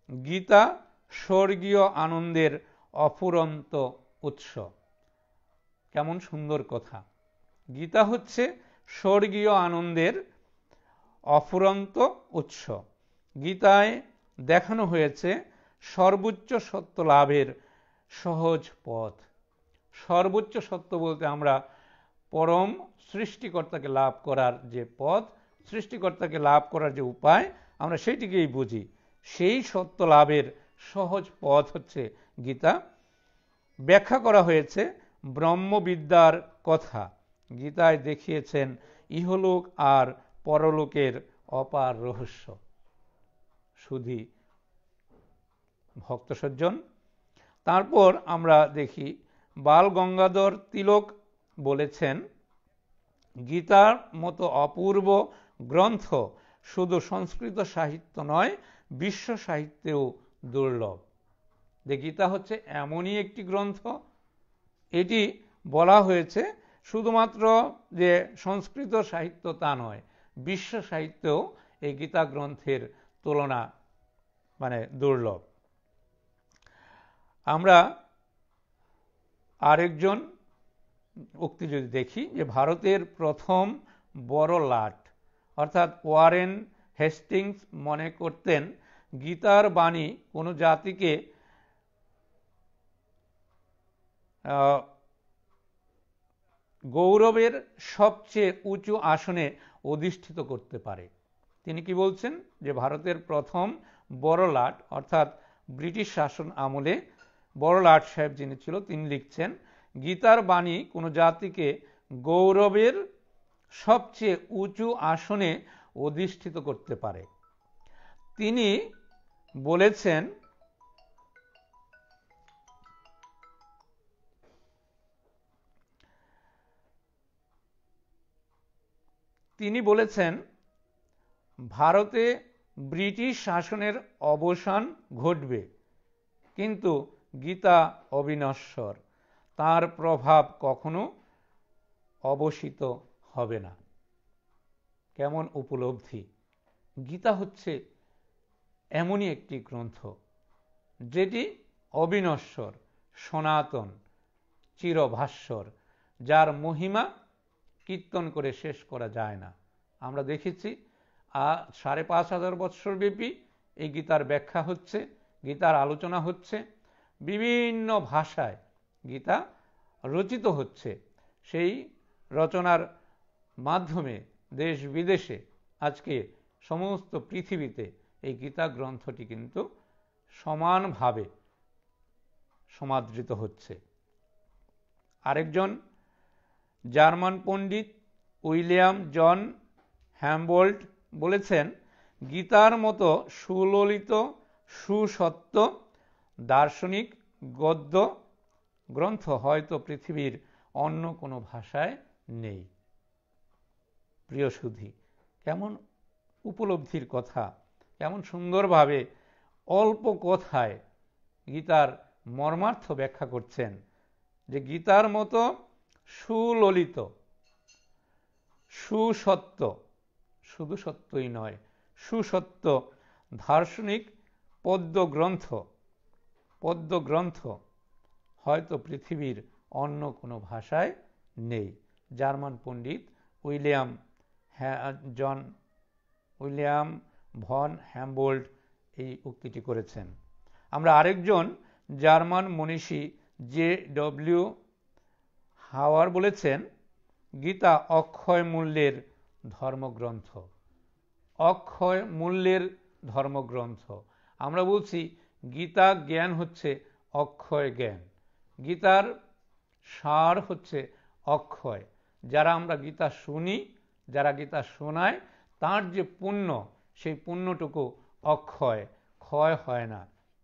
Speaker 1: গীতা স্বর্গীয় আনন্দের অফুরন্ত উৎস। কেমন সুন্দর কথা! গীতা হচ্ছে স্বর্গীয় আনন্দের অফুরন্ত উৎস। গীতায় দেখানো হয়েছে সর্বোচ্চ সত্য লাভের সহজ পথ। সর্বোচ্চ সত্য বলতে আমরা পরম সৃষ্টিকর্তাকে লাভ করার যে পথ, সৃষ্টিকর্তাকে লাভ করার যে উপায়, আমরা সেইটিকেই বুঝি। সেই সত্য লাভের সহজ পথ হচ্ছে গীতা। ব্যাখ্যা করা হয়েছে ব্রহ্মবিদ্যার কথা। গীতায় দেখিয়েছেন ইহলোক আর পরলোকের অপার রহস্য। শুধু ভক্ত সজ্জন। তারপর আমরা দেখি বাল গঙ্গাধর তিলক বলেছেন, গীতার মতো অপূর্ব গ্রন্থ শুধু সংস্কৃত সাহিত্য নয়, বিশ্ব সাহিত্যেও দুর্লভ। যে গীতা হচ্ছে এমনই একটি গ্রন্থ, এটি বলা হয়েছে শুধুমাত্র যে সংস্কৃত সাহিত্য তা নয়, বিশ্ব সাহিত্যেও এই গীতা গ্রন্থের তুলনা দুর্লভ। আমরা আরেকজন উক্তি যদি দেখি, যে ভারতের প্রথম বড় লাট অর্থাৎ ওয়ারেন হেস্টিংস মনে করতেন গীতার বাণী কোনো জাতিকে গৌরবের সবচেয়ে উঁচু আসনে অধিষ্ঠিত করতে পারে। তিনি কি বলছেন? যে ভারতের প্রথম বড়লাট অর্থাৎ ব্রিটিশ শাসন আমলে বড়লাট সাহেব যিনি ছিল তিনি লিখছেন, গীতার বাণী কোনো জাতিকে গৌরবের সবচেয়ে উঁচু আসনে অধিষ্ঠিত করতে পারে। তিনি বলেছেন, ভারতে ব্রিটিশ শাসনের অবসান ঘটবে, কিন্তু গীতা অবিনশ্বর, তার প্রভাব কখনো অবসিত হবে না। কেমন উপলব্ধি! গীতা হচ্ছে এমনই একটি গ্রন্থ যেটি অবিনশ্বর, সনাতন, চিরভাস্বর, যার মহিমা কীর্তন করে শেষ করা যায় না। আমরা দেখেছি ৫,৫০০ বৎসর ব্যাপী এই গীতার ব্যাখ্যা হচ্ছে, গীতার আলোচনা হচ্ছে, বিভিন্ন ভাষায় গীতা রচিত হচ্ছে। সেই রচনার মাধ্যমে দেশ বিদেশে আজকে সমস্ত পৃথিবীতে এই গীতা গ্রন্থটি কিন্তু সমানভাবে সমাদৃত হচ্ছে। আরেকজন জার্মান পণ্ডিত উইলিয়াম জন হ্যামবোল্ট বলেছেন, গীতার মতো সুললিত, সুসত্য, দার্শনিক গদ্য গ্রন্থ হয়তো পৃথিবীর অন্য কোনো ভাষায় নেই। প্রিয় সুধী, কেমন উপলব্ধির কথা! কেমন সুন্দরভাবে অল্প কথায় গীতার মর্মার্থ ব্যাখ্যা করছেন, যে গীতার মতো সুললিত, সুসত্য, শুধু সত্যই নয়, সুসত্য দার্শনিক পদ্যগ্রন্থ হয়তো পৃথিবীর অন্য কোনো ভাষায় নেই। জার্মান পণ্ডিত উইলিয়াম ভন হ্যামবোল্ট এই উক্তিটি করেছেন। আমরা আরেকজন জার্মান মনীষী J.W. হাওয়ার বলেছেন, গীতা অক্ষয় মূল্যের ধর্মগ্রন্থ। অক্ষয় মূল্যের ধর্মগ্রন্থ। আমরা বলছি গীতা জ্ঞান হচ্ছে অক্ষয় জ্ঞান, গীতার সার হচ্ছে অক্ষয়। যারা আমরা গীতা শুনি, যারা গীতা শোনায়, তার যে পুণ্য, সেই পুণ্যটুকু অক্ষয়, ক্ষয় হয় না।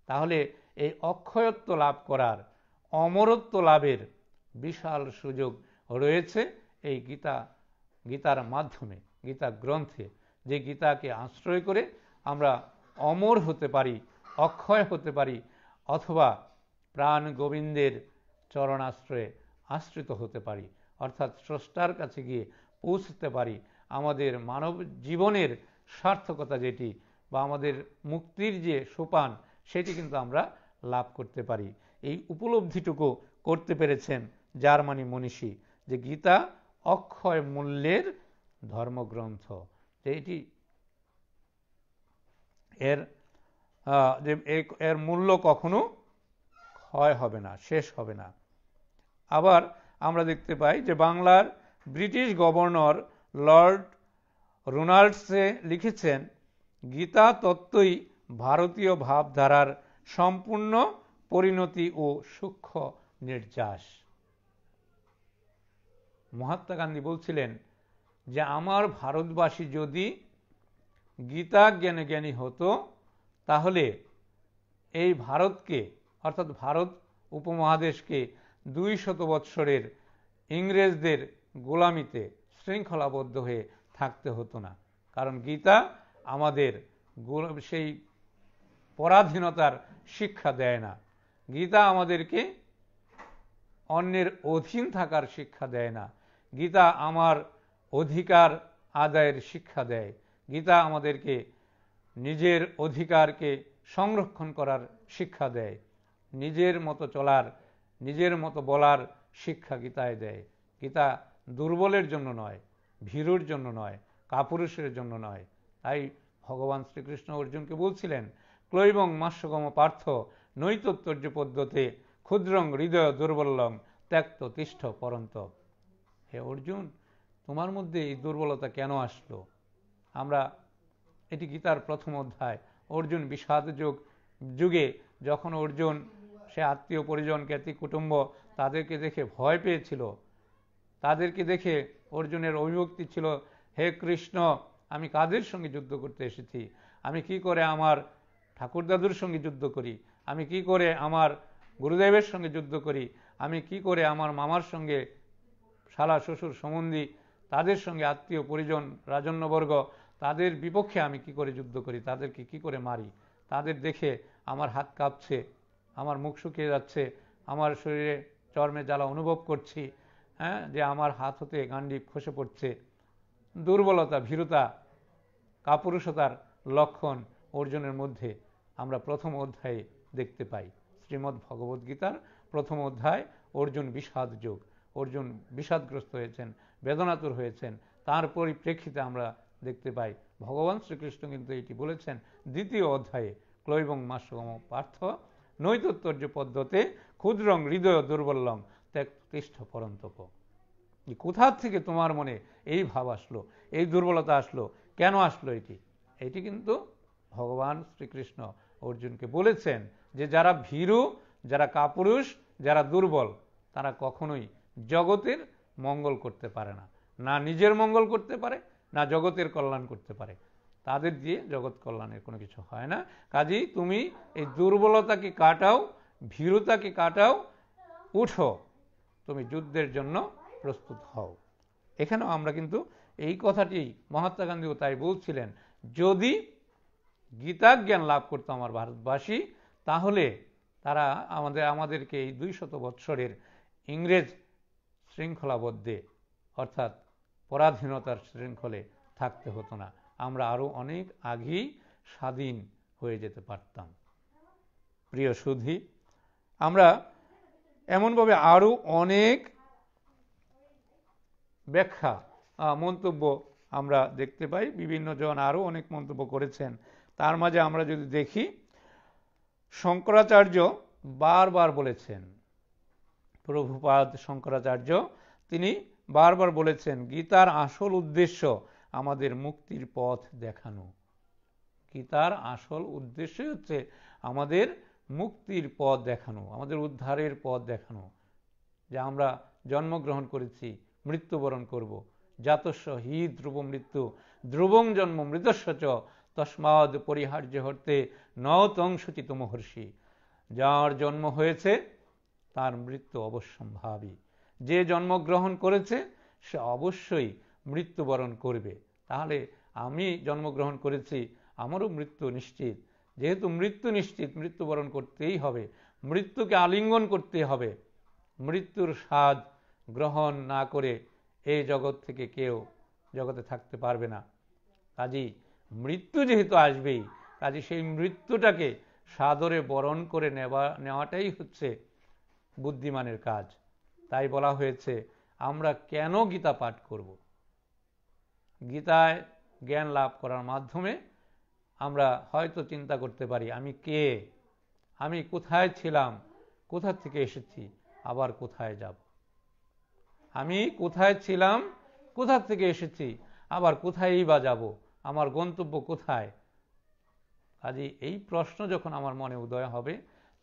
Speaker 1: তাহলে এই অক্ষয়ত্ব লাভ করার, অমরত্ব লাভের বিশাল সুযোগ রয়েছে এই গীতার মাধ্যমে, গীতা গ্রন্থে। যে গীতাকে আশ্রয় করে আমরা অমর হতে পারি, অক্ষয় হতে পারি, অথবা প্রাণ গোবিন্দের চরণাশ্রয়ে আশ্রিত হতে পারি, অর্থাৎ স্রষ্টার কাছে গিয়ে পৌঁছতে পারি। আমাদের মানব জীবনের সার্থকতা যেটি, বা আমাদের মুক্তির যে সোপান, সেটি কিন্তু আমরা লাভ করতে পারি। এই উপলব্ধিটুকু করতে পেরেছেন জার্মানি মনীষী, যে গীতা অক্ষয় মূল্যের ধর্মগ্রন্থ, যে এটি এর মূল্য কখনো ক্ষয় হবে না, শেষ হবে না। আবার আমরা দেখতে পাই যে বাংলার ব্রিটিশ গভর্নর লর্ড রোনাল্ডসে লিখেছেন, গীতা তত্ত্বই ভারতীয় ভাবধারার সম্পূর্ণ পরিণতি ও সূক্ষ্ম নির্যাস। মহাত্মা গান্ধী বলছিলেন যে আমার ভারতবাসী যদি গীতা জ্ঞানী হতো, তাহলে এই ভারতকে, অর্থাৎ ভারত উপমহাদেশকে 200 বৎসরের ইংরেজদের গোলামিতে শৃঙ্খলাবদ্ধ হয়ে থাকতে হতো না। কারণ গীতা আমাদের সেই পরাধীনতার শিক্ষা দেয় না, গীতা আমাদেরকে অন্যের অধীন থাকার শিক্ষা দেয় না, গীতা আমার অধিকার আদায়ের শিক্ষা দেয়, গীতা আমাদেরকে নিজের অধিকারকে সংরক্ষণ করার শিক্ষা দেয়, নিজের মতো চলার, নিজের মতো বলার শিক্ষা গীতায় দেয়। গীতা দুর্বলের জন্য নয়, ভীরুর জন্য নয়, কাপুরুষের জন্য নয়। তাই ভগবান শ্রীকৃষ্ণ অর্জুনকে বলছিলেন, ক্লৈবং মাস্যগম পার্থ নৈতত্তর্য পদ্ধতে ক্ষুদ্রং হৃদয় দুর্বলং ত্যক্ত তিষ্ঠ পরন্ত। হে অর্জুন, তোমার মধ্যে এই দুর্বলতা কেন আসলো? আমরা এটি গীতার প্রথম অধ্যায়। অর্জুন বিষাদ যুগে যখন অর্জুন সে আত্মীয় পরিজন জ্ঞাতি কুটুম্ব তাদেরকে দেখে ভয় পেয়েছিল, তাদেরকে দেখে অর্জুনের অভিভক্তি ছিল, হে কৃষ্ণ, আমি কাদের সঙ্গে যুদ্ধ করতে এসেছি? আমি কি করে আমার ঠাকুরদাদুর সঙ্গে যুদ্ধ করি? আমি কি করে আমার গুরুদেবের সঙ্গে যুদ্ধ করি? আমি কি করে আমার মামার সঙ্গে, শালা শ্বশুর সম্বন্ধী তাদের সঙ্গে, আত্মীয় পরিজন রাজন্যবর্গ তাদের বিপক্ষে আমি কি করে যুদ্ধ করি? তাদেরকে কি করে মারি? তাদের দেখে আমার হাত কাঁপছে, আমার মুখ শুকিয়ে যাচ্ছে, আমার শরীরে চর্মে জ্বালা অনুভব করছি, যে আমার হাত হতে গান্ডীব খসে পড়ছে। দুর্বলতা, ভীরুতা, কাপুরুষতার লক্ষণ অর্জুনের মধ্যে আমরা প্রথম অধ্যায়ে দেখতে পাই। শ্রীমদ্ ভগবদ গীতার প্রথম অধ্যায় অর্জুন বিষাদ যোগ। অর্জুন বিষাদগ্রস্ত হয়েছেন, বেদনাতুর হয়েছেন। তার পরিপ্রেক্ষিতে আমরা দেখতে পাই ভগবান শ্রীকৃষ্ণ কিন্তু এটি বলেছেন দ্বিতীয় অধ্যায়ে, ক্লৈবং মাস্যগম পার্থ নৈতত্তর্য পদ্ধতে ক্ষুদ্রং হৃদয় দুর্বলং তিষ্ঠ পরন্তপ। কোথা থেকে তোমার মনে এই ভাব আসলো, এই দুর্বলতা আসলো, কেন আসলো? এটি কিন্তু ভগবান শ্রীকৃষ্ণ অর্জুনকে বলেছেন যে যারা ভীরু, যারা কাপুরুষ, যারা দুর্বল, তারা কখনোই জগতের মঙ্গল করতে পারে না, না নিজের মঙ্গল করতে পারে, না জগতের কল্যাণ করতে পারে। তাদের দিয়ে জগৎ কল্যাণের কোনো কিছু হয় না। কাজেই তুমি এই দুর্বলতাকে কাটাও, ভীরুতাকে কাটাও, উঠো, তুমি যুদ্ধের জন্য প্রস্তুত হও। এখানেও আমরা কিন্তু এই কথাটি মহাত্মা গান্ধীও তাই বলছিলেন, যদি গীতা জ্ঞান লাভ করতো আমার ভারতবাসী, তাহলে তারা আমাদেরকে এই 200 বৎসরের ইংরেজ শৃঙ্খলাবদ্ধে অর্থাৎ পরাধীনতার শৃঙ্খলে থাকতে হতো না। আমরা আরো অনেক আগেই স্বাধীন হয়ে যেতে পারতাম। প্রিয় সুধী, আমরা এমনভাবে আরো অনেক ব্যাখ্যা, মন্তব্য আমরা দেখতে পাই। বিভিন্ন জন আরো অনেক মন্তব্য করেছেন। তার মাঝে আমরা যদি দেখি, শঙ্করাচার্য বারবার বলেছেন, প্রভুপাদ শঙ্করাচার্য তিনি বারবার বলেছেন গীতার আসল উদ্দেশ্য আমাদের মুক্তির পথ দেখানো। গীতার আসল উদ্দেশ্য হচ্ছে আমাদের মুক্তির পথ দেখানো, আমাদের উদ্ধারের পথ দেখানো। যে আমরা জন্মগ্রহণ করেছি, মৃত্যুবরণ করব। জাতস্য হি ধ্রুব মৃত্যু ধ্রুবং জন্ম মৃতস্য চ তস্মাদ পরিহার্য হর্তে নতং শুচিত মহর্ষি। যার জন্ম হয়েছে তার মৃত্যু অবশ্যম্ভাবী। যে জন্মগ্রহণ করেছে সে অবশ্যই মৃত্যুবরণ করবে। তাহলে আমি জন্মগ্রহণ করেছি, আমারও মৃত্যু নিশ্চিত। যেহেতু মৃত্যু নিশ্চিত, মৃত্যুবরণ করতেই হবে, মৃত্যুকে আলিঙ্গন করতে হবে। মৃত্যুর স্বাদ গ্রহণ না করে এই জগৎ থেকে কেউ জগতে থাকতে পারবে না। কাজেই মৃত্যু যেহেতু আসবেই, কাজে সেই মৃত্যুটাকে সাদরে বরণ করে নেওয়াটাই হচ্ছে বুদ্ধিমানের কাজ। তাই বলা হয়েছে আমরা কেন গীতা পাঠ করব? গীতায় জ্ঞান লাভ করার মাধ্যমে আমরা হয়তো চিন্তা করতে পারি, আমি কে, আমি কোথায় ছিলাম, কোথা থেকে এসেছি, আবার কোথায় যাব। আমি কোথায় ছিলাম, কোথা থেকে এসেছি, আবার কোথায়ই বা যাব, আমার গন্তব্য কোথায়। কাজে এই প্রশ্ন যখন আমার মনে উদয় হবে,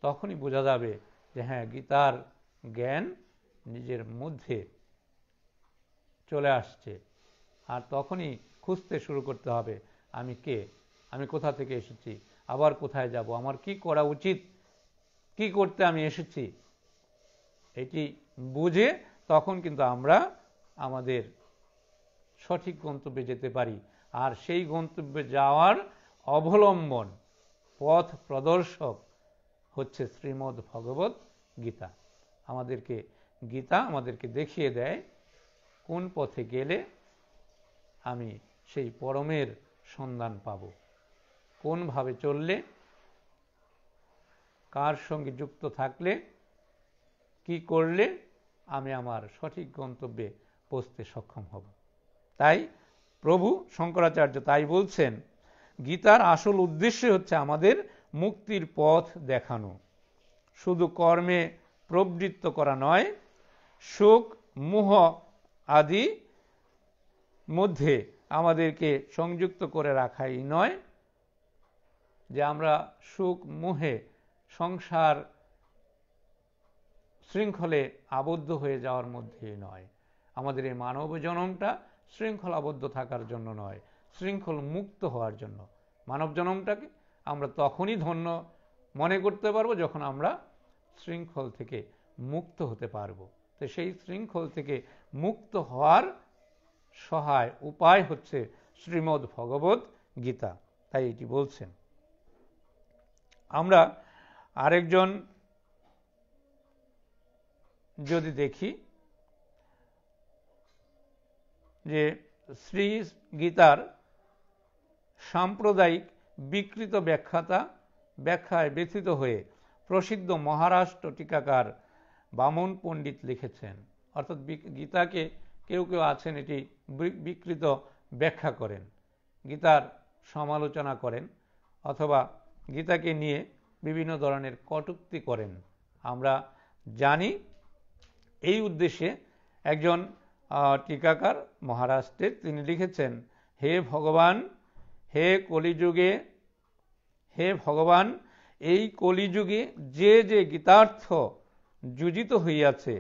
Speaker 1: তখনই বোঝা যাবে যে হ্যাঁ, গীতার জ্ঞান নিজের মধ্যে চলে আসছে। আর তখনই খুঁজতে শুরু করতে হবে, আমি কে, আমি কোথা থেকে এসেছি, আবার কোথায় যাব, আমার কি করা উচিত, কি করতে আমি এসেছি। এটি বুঝে তখন কিন্তু আমরা আমাদের সঠিক গন্তব্যে যেতে পারি। আর সেই গন্তব্যে যাওয়ার অবলম্বন, পথ প্রদর্শক হচ্ছে শ্রীমদ্ ভগবত গীতা। গীতা আমাদেরকে দেখিয়ে দেয় কোন পথে গেলে আমি সেই পরমের সন্ধান পাব, কোনভাবে চললে, কার সঙ্গে যুক্ত থাকলে, কি করলে আমি আমার সঠিক গন্তব্যে পৌঁছতে সক্ষম হব। তাই প্রভু শঙ্করাচার্য তাই বলছেন গীতার আসল উদ্দেশ্য হচ্ছে আমাদের মুক্তির পথ দেখানো, শুধু কর্মে প্রবৃত্ত করা নয়, সুখ মোহ আদি মধ্যে আমাদেরকে সংযুক্ত করে রাখাই নয়, যে আমরা সুখ মোহে সংসার শৃঙ্খলে আবদ্ধ হয়ে যাওয়ার মধ্যে নয়। আমাদের এই মানব জনমটা শৃঙ্খলাবদ্ধ থাকার জন্য নয়, শৃঙ্খল মুক্ত হওয়ার জন্য। মানব জনমটাকে আমরা তখনই ধন্য মনে করতে পারবো যখন আমরা শৃঙ্খল থেকে মুক্ত হতে পারবো। তো সেই শৃঙ্খল থেকে মুক্ত হওয়ার সহায় উপায় হচ্ছে শ্রীমদ্ ভগবত গীতা। তাই এটি বলছেন। আমরা আরেকজন যদি দেখি যে শ্রী গীতার সাম্প্রদায়িক বিকৃত ব্যাখ্যায় ব্যথিত হয়ে প্রসিদ্ধ মহারাষ্ট্র টিকাকার বামন পণ্ডিত লিখেছেন। অর্থাৎ গীতাকে কেউ কেউ আছেন এটি বিকৃত ব্যাখ্যা করেন, গীতার সমালোচনা করেন, অথবা গীতাকে নিয়ে বিভিন্ন ধরনের কটূক্তি করেন। আমরা জানি এই উদ্দেশ্যে একজন টিকাকার মহারাষ্ট্রের তিনি লিখেছেন, হে ভগবান, হে ভগবান, এই কলিযুগে যে যে গীতার্থ যুজিত হইয়াছে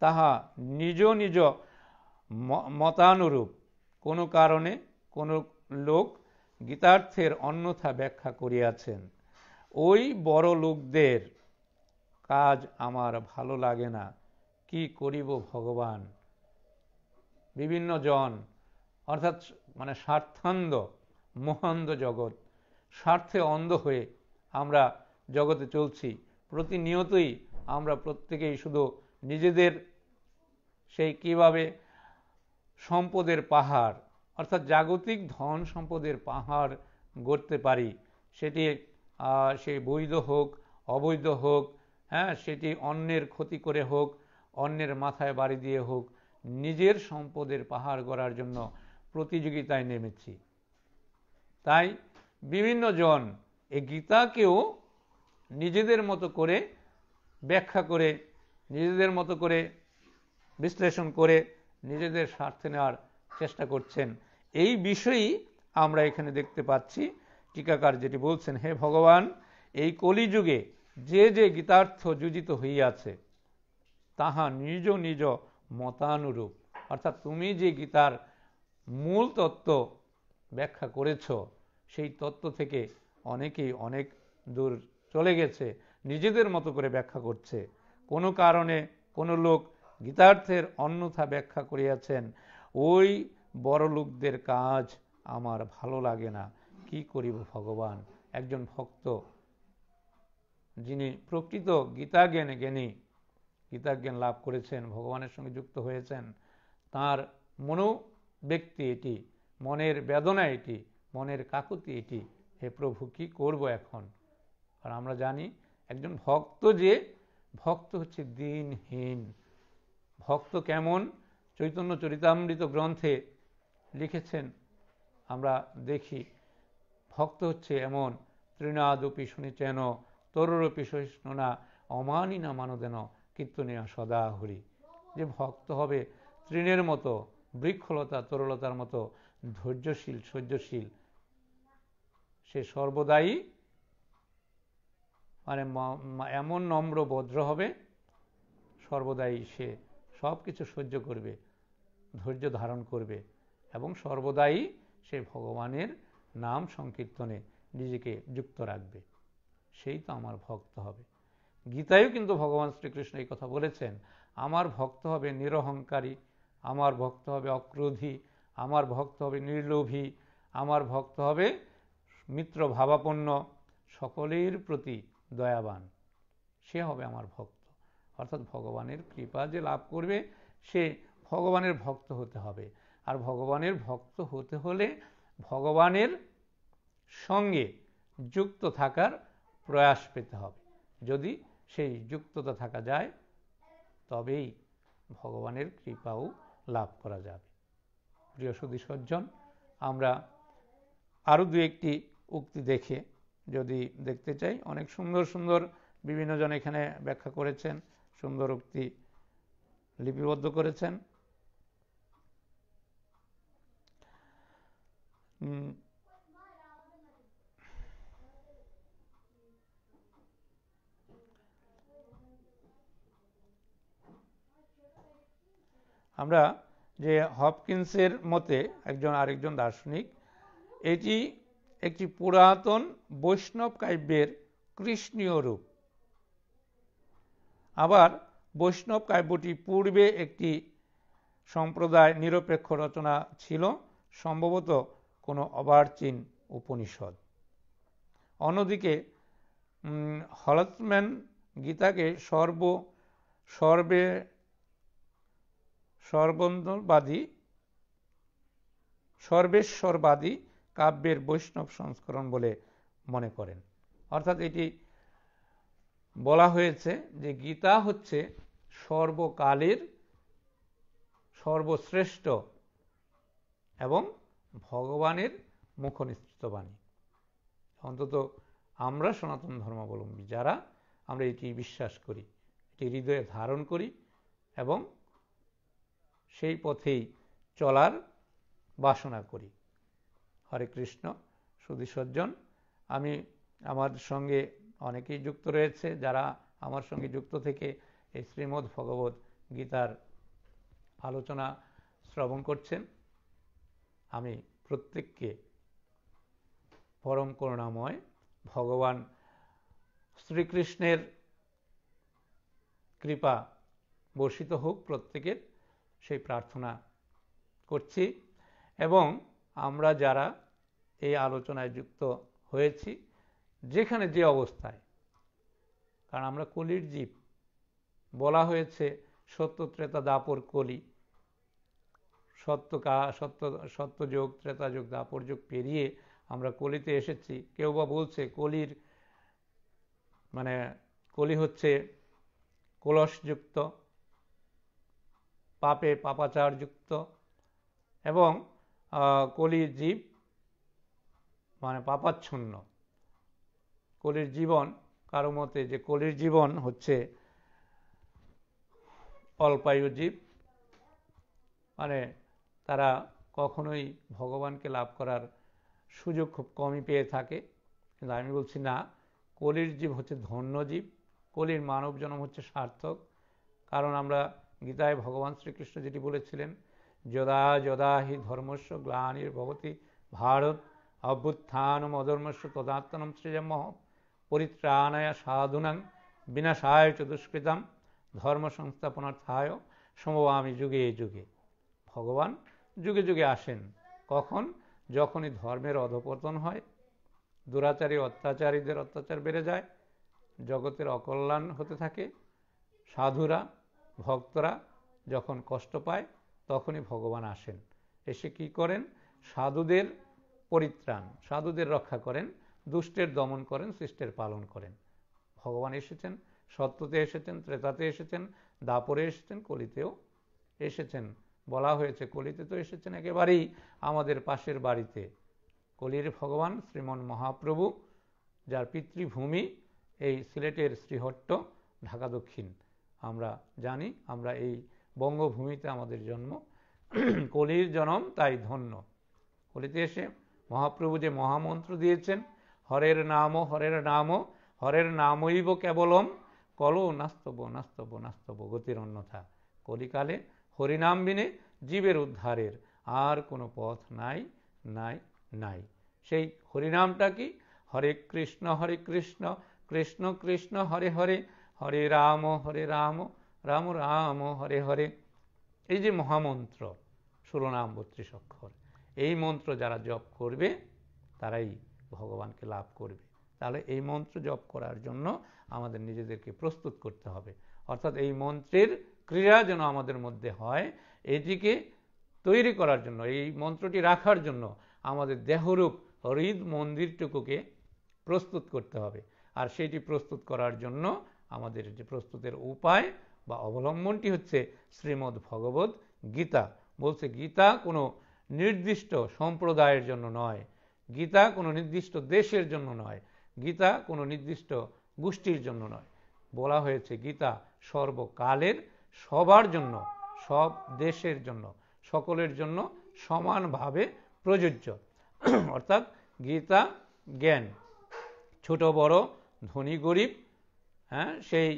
Speaker 1: তাহা নিজ নিজ মতানুরূপ। কোনো কারণে কোনো লোক গীতার্থের অন্যথা ব্যাখ্যা করিয়াছেন। ওই বড় লোকদের কাজ আমার ভালো লাগে না, কি করিব ভগবান। বিভিন্ন জন, অর্থাৎ মানে স্বার্থান্ধ মোহান্ধ জগৎ, স্বার্থে অন্ধ হয়ে আমরা জগতে চলছি। প্রতিনিয়তই আমরা প্রত্যেকেই শুধু নিজেদের সেই কিভাবে সম্পদের পাহাড়, অর্থাৎ জাগতিক ধন সম্পদের পাহাড় গড়তে পারি, সেটি সেই বৈধ হোক অবৈধ হোক, সেটি অন্যের ক্ষতি করে হোক, অন্যের মাথায় বাড়ি দিয়ে হোক, নিজের সম্পদের পাহাড় গড়ার জন্য প্রতিযোগিতায় নেমেছি। তাই বিভিন্ন জন এই গীতাকেও নিজেদের মতো করে ব্যাখ্যা করে, নিজেদের মতো করে বিশ্লেষণ করে নিজেদের স্বার্থে নেওয়ার চেষ্টা করছেন। এই বিষয়ই আমরা এখানে দেখতে পাচ্ছি। টিকাকার যেটি বলছেন, হে ভগবান, এই কলিযুগে যে যে গীতার্থ যুজিত হইয়াছে তাহা নিজ নিজ মতানুরূপ। অর্থাৎ তুমি যে গীতার মূল তত্ত্ব ব্যাখ্যা করেছ, সেই তত্ত্ব থেকে অনেকেই অনেক দূর চলে গেছে, নিজেদের মতো করে ব্যাখ্যা করছে। কোনো কারণে কোনো লোক গীতার্থের অন্যথা ব্যাখ্যা করিয়াছেন, ওই বড় লোকদের কাজ আমার ভালো লাগে না, কি করিব ভগবান। একজন ভক্ত যিনি প্রকৃত গীতাজ্ঞানী, গীতাজ্ঞান লাভ করেছেন, ভগবানের সঙ্গে যুক্ত হয়েছেন, তার মনোব্যক্তি এটি, মনের বেদনা এটি, মনের কাকুতি এটি, হে প্রভু কি করব এখন। আর আমরা জানি একজন ভক্ত, যে ভক্ত হচ্ছে দিনহীন। ভক্ত কেমন? চৈতন্য চরিতামৃত গ্রন্থে লিখেছেন, আমরা দেখি ভক্ত হচ্ছে এমন, তৃণাদপি শুনিচেন তরুরপি সহিষ্ণুনা অমানিনা মানদেন কীর্তনিয়া সদা হরি। যে ভক্ত হবে তৃণের মতো, বৃক্ষলতা তরুলতার মতো ধৈর্যশীল সহ্যশীল, সে সর্বদাই মানে এমন নম্র ভদ্র হবে, সর্বদাই সে সব কিছু সহ্য করবে, ধৈর্য ধারণ করবে, এবং সর্বদাই সে ভগবানের নাম সংকীর্তনে নিজেকে যুক্ত রাখবে। সেই তো আমার ভক্ত হবে। গীতায়ও কিন্তু ভগবান শ্রীকৃষ্ণ এই কথা বলেছেন, আমার ভক্ত হবে নিরহংকারী, আমার ভক্ত হবে অক্রোধী, আমার ভক্ত হবে নির্লোভী, আমার ভক্ত হবে মিত্র ভাবাপন্ন, সকলের প্রতি দয়াবান, সে হবে আমার ভক্ত। অর্থাৎ ভগবানের কৃপা যে লাভ করবে, সে ভগবানের ভক্ত হতে হবে। আর ভগবানের ভক্ত হতে হলে ভগবানের সঙ্গে যুক্ত থাকার প্রয়াস পেতে হবে। যদি সেই যুক্ততা থাকা যায়, তবেই ভগবানের কৃপাও লাভ করা যাবে। প্রিয় সুধী সজ্জন, আমরা আরও দু একটি উক্তি দেখে যদি দেখতে চাই, অনেক সুন্দর সুন্দর বিভিন্ন জন এখানে ব্যাখ্যা করেছেন, সুন্দর উক্তি লিপিবদ্ধ করেছেন। আমরা যে হপকিন্সের মতে আরেকজন দার্শনিক, এটি একটি পুরাতন বৈষ্ণব কাব্যের কৃষ্ণীয় রূপ। আবার বৈষ্ণব কাব্যটি পূর্বে একটি সম্প্রদায় নিরপেক্ষ রচনা ছিল, সম্ভবত কোনো অবার্চিন উপনিষদ। অন্যদিকে হলৎম্যান গীতাকে সর্বেশ্বরবাদী কাব্যের বৈষ্ণব সংস্করণ বলে মনে করেন। অর্থাৎ এটি বলা হয়েছে যে গীতা হচ্ছে সর্বকালের সর্বশ্রেষ্ঠ এবং ভগবানের মুখনিসৃত বাণী। অন্তত আমরা সনাতন ধর্মাবলম্বী যারা, আমরা এটি বিশ্বাস করি, এটি হৃদয়ে ধারণ করি এবং সেই পথেই চলার বাসনা করি। হরে কৃষ্ণ। সুধী সজ্জন, আমার সঙ্গে অনেকেই যুক্ত রয়েছে, যারা আমার সঙ্গে যুক্ত থেকে এই শ্রীমদ্ ভগবত গীতার আলোচনা শ্রবণ করছেন, আমি প্রত্যেককে পরম করুণাময় ভগবান শ্রীকৃষ্ণের কৃপা বর্ষিত হোক প্রত্যেকের, সেই প্রার্থনা করছি। এবং আমরা যারা এই আলোচনায় যুক্ত হয়েছি, যেখানে যে অবস্থায়, কারণ আমরা কলির জীব, বলা হয়েছে সত্য ত্রেতা দাপর কলি, সত্যযুগ ত্রেতাযুগ দাপর যুগ পেরিয়ে আমরা কলিতে এসেছি। কেউ বা বলছে কলি হচ্ছে কলসযুক্ত, পাপে পাপাচারযুক্ত, এবং কলির জীব পাপাচ্ছন্ন। কলির জীবন, কারো মতে যে কলির জীবন হচ্ছে অল্পায়ু জীব, তারা কখনোই ভগবানকে লাভ করার সুযোগ খুব কমই পেয়ে থাকে। কিন্তু আমি বলছি না, কলির জীব হচ্ছে ধন্য জীব, কলির মানব জন্ম হচ্ছে সার্থক। কারণ আমরা গীতায় ভগবান শ্রীকৃষ্ণ যেটি বলেছিলেন, যদা যদা হি ধর্মস্য গ্লানির্ভবতি ভারত অভ্যুত্থানম অধর্মস্য তদাত্মনম সৃজমঃ পরিত্রাণায় সাধুনাং বিনাশায় চ দুষ্কৃতাম ধর্ম সংস্থাপনার্থায় সমবামি যুগে যুগে। ভগবান যুগে যুগে আসেন। কখন? যখনই ধর্মের অধঃপতন হয়, দুরাচারী অত্যাচারীদের অত্যাচার বেড়ে যায়, জগতের অকল্যাণ হতে থাকে, সাধুরা ভক্তরা যখন কষ্ট পায়, তখনই ভগবান আসেন। এসে কি করেন? সাধুদের পরিত্রাণ, সাধুদের রক্ষা করেন, দুষ্টের দমন করেন, শিষ্টের পালন করেন। ভগবান এসেছেন, সত্যতে এসেছেন, ত্রেতাতে এসেছেন, দাপরে এসেছেন, কলিতেও এসেছেন। বলা হয়েছে কলিতে তো এসেছেন একেবারেই আমাদের পাশের বাড়িতে। কলির ভগবান শ্রীমন মহাপ্রভু, যার পিতৃভূমি এই সিলেটের শ্রীহট্ট, ঢাকা দক্ষিণ। আমরা জানি, আমরা এই বঙ্গভূমিতে আমাদের জন্ম, কলির জন্ম তাই ধন্য। কলিতে এসে মহাপ্রভু যে মহামন্ত্র দিয়েছেন, হরের নাম হরের নাম হরের নামৈব কেবলম কলো নাস্তব নাস্তব নাস্তব গতির অন্যথা। কলিকালে হরিনাম বিনে জীবের উদ্ধারের আর কোনো পথ নাই নাই নাই। সেই হরিনামটা কি? হরে কৃষ্ণ কৃষ্ণ কৃষ্ণ হরে হরে, হরে রাম রাম রাম হরে হরে। এই যে মহামন্ত্র 16 নাম 32 অক্ষর, এই মন্ত্র যারা জপ করবে তারাই ভগবানকে লাভ করবে। তাহলে এই মন্ত্র জপ করার জন্য আমাদের নিজেদেরকে প্রস্তুত করতে হবে। অর্থাৎ এই মন্ত্রের ক্রিয়া যেন আমাদের মধ্যে হয়, এটিকে তৈরি করার জন্য, এই মন্ত্রটি রাখার জন্য আমাদের দেহরূপ হৃদ মন্দিরটুকুকে প্রস্তুত করতে হবে। আর সেটি প্রস্তুত করার জন্য আমাদের যে প্রস্তুতের উপায় বা অবলম্বনটি হচ্ছে শ্রীমদ্ ভগবত গীতা। বলছে গীতা কোনো নির্দিষ্ট সম্প্রদায়ের জন্য নয়, গীতা কোনো নির্দিষ্ট দেশের জন্য নয়, গীতা কোনো নির্দিষ্ট গোষ্ঠীর জন্য নয়, বলা হয়েছে গীতা সর্বকালের, সবার জন্য, সব দেশের জন্য, সকলের জন্য সমানভাবে প্রযোজ্য। অর্থাৎ গীতা জ্ঞান, ছোট বড়, ধনী গরিব, সেই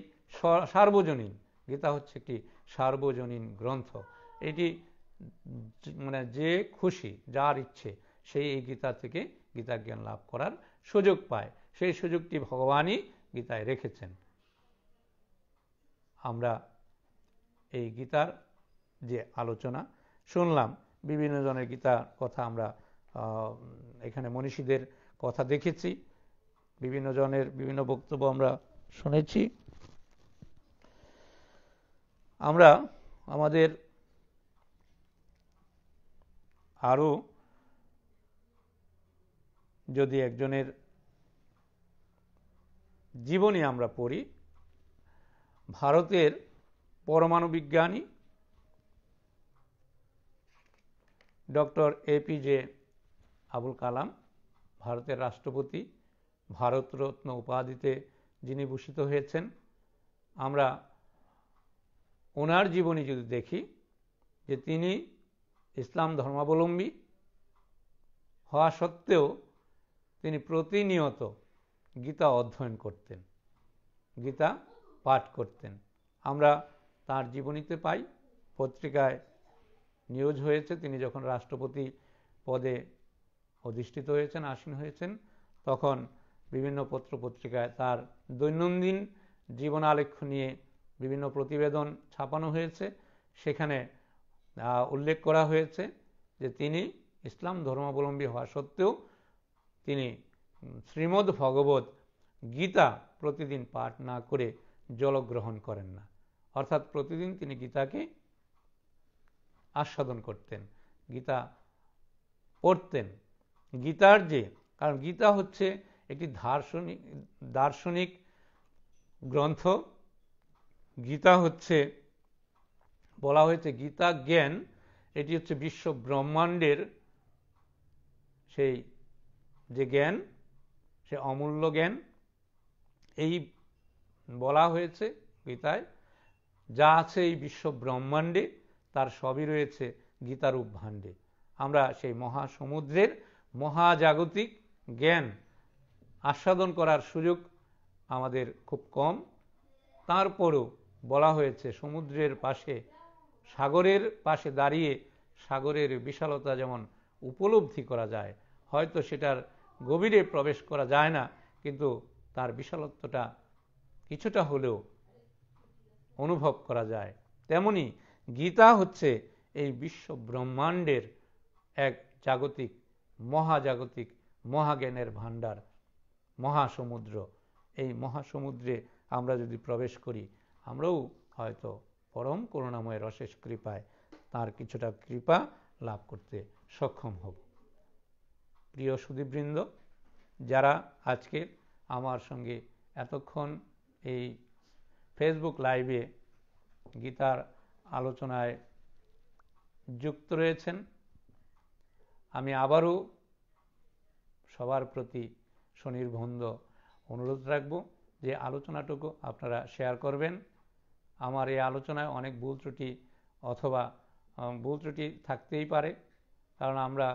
Speaker 1: সার্বজনীন। গীতা হচ্ছে একটি সার্বজনীন গ্রন্থ। এটি মানে যে খুশি, যার ইচ্ছে, সেই এই গীতা থেকে গীতা জ্ঞান লাভ করার সুযোগ পায়। সেই সুযোগটি ভগবানই গীতায় রেখেছেন। আমরা এই গীতার যে আলোচনা শুনলাম, বিভিন্ন জনের গীতার কথা আমরা এখানে মনীষীদের কথা দেখেছি, বিভিন্ন জনের বিভিন্ন বক্তব্য আমরা শুনেছি। আমরা আমাদের আরও যদি একজনের জীবনী আমরা পড়ি, ভারতের পরমাণু বিজ্ঞানী ডক্টর এপিজে আবুল কালাম, ভারতের রাষ্ট্রপতি, ভারতরত্ন উপাধিতে যিনি ভূষিত হয়েছেন, আমরা ওনার জীবনী যদি দেখি, যে তিনি ইসলাম ধর্মাবলম্বী হওয়া সত্ত্বেও তিনি প্রতিনিয়ত গীতা অধ্যয়ন করতেন, গীতা পাঠ করতেন। আমরা তার জীবনীতে পাই, পত্রিকায় নিউজ হয়েছে, তিনি যখন রাষ্ট্রপতি পদে অধিষ্ঠিত হয়েছেন, আসীন হয়েছেন, তখন বিভিন্ন পত্রপত্রিকায় তার দৈনন্দিন জীবনালেখ্য নিয়ে বিভিন্ন প্রতিবেদন ছাপানো হয়েছে। সেখানে উল্লেখ করা হয়েছে যে তিনি ইসলাম ধর্মাবলম্বী হওয়া সত্ত্বেও তিনি শ্রীমদ্ ভগবত গীতা প্রতিদিন পাঠ না করে জলগ্রহণ করেন না। অর্থাৎ প্রতিদিন তিনি গীতাকে আস্বাদন করতেন, গীতা পড়তেন। গীতার যে, কারণ গীতা হচ্ছে একটি দার্শনিক গ্রন্থ। গীতা হচ্ছে, বলা হয়েছে গীতা জ্ঞান, এটি হচ্ছে বিশ্ব ব্রহ্মাণ্ডের সেই যে জ্ঞান, সে অমূল্য জ্ঞান। এই বলা হয়েছে গীতায়, যা আছে এই বিশ্ব ব্রহ্মাণ্ডে তার সবই রয়েছে গীতারূপ ভাণ্ডে। আমরা সেই মহাসমুদ্রের মহাজাগতিক জ্ঞান আস্বাদন করার সুযোগ আমাদের খুব কম। তারপরও বলা হয়েছে সমুদ্রের পাশে, সাগরের পাশে দাঁড়িয়ে সাগরের বিশালতা যেমন উপলব্ধি করা যায়, হয়তো সেটার গভীরে প্রবেশ করা যায় না, কিন্তু তার বিশালত্বটা কিছুটা হলেও অনুভব করা যায়। তেমনি গীতা হচ্ছে এই বিশ্ব ব্রহ্মাণ্ডের এক জাগতিক, মহাজাগতিক, মহাজ্ঞানের ভাণ্ডার, মহাসমুদ্র। এই মহাসমুদ্রে আমরা যদি প্রবেশ করি, আমরাও হয়তো পরম করুণাময় রসের কৃপায় তার কিছুটা কৃপা লাভ করতে সক্ষম হব। প্রিয় সুধীবৃন্দ, যারা আজকে আমার সঙ্গে এতক্ষণ এই ফেসবুক লাইভে গীতার আলোচনায় যুক্ত রয়েছেন, আমি আবারও সবার প্রতি স্বনির্বন্ধ অনুরোধ রাখব যে আলোচনাটুকু আপনারা শেয়ার করবেন। আমার এই আলোচনায় অনেক ভুল ত্রুটি থাকতেই পারে, কারণ আমরা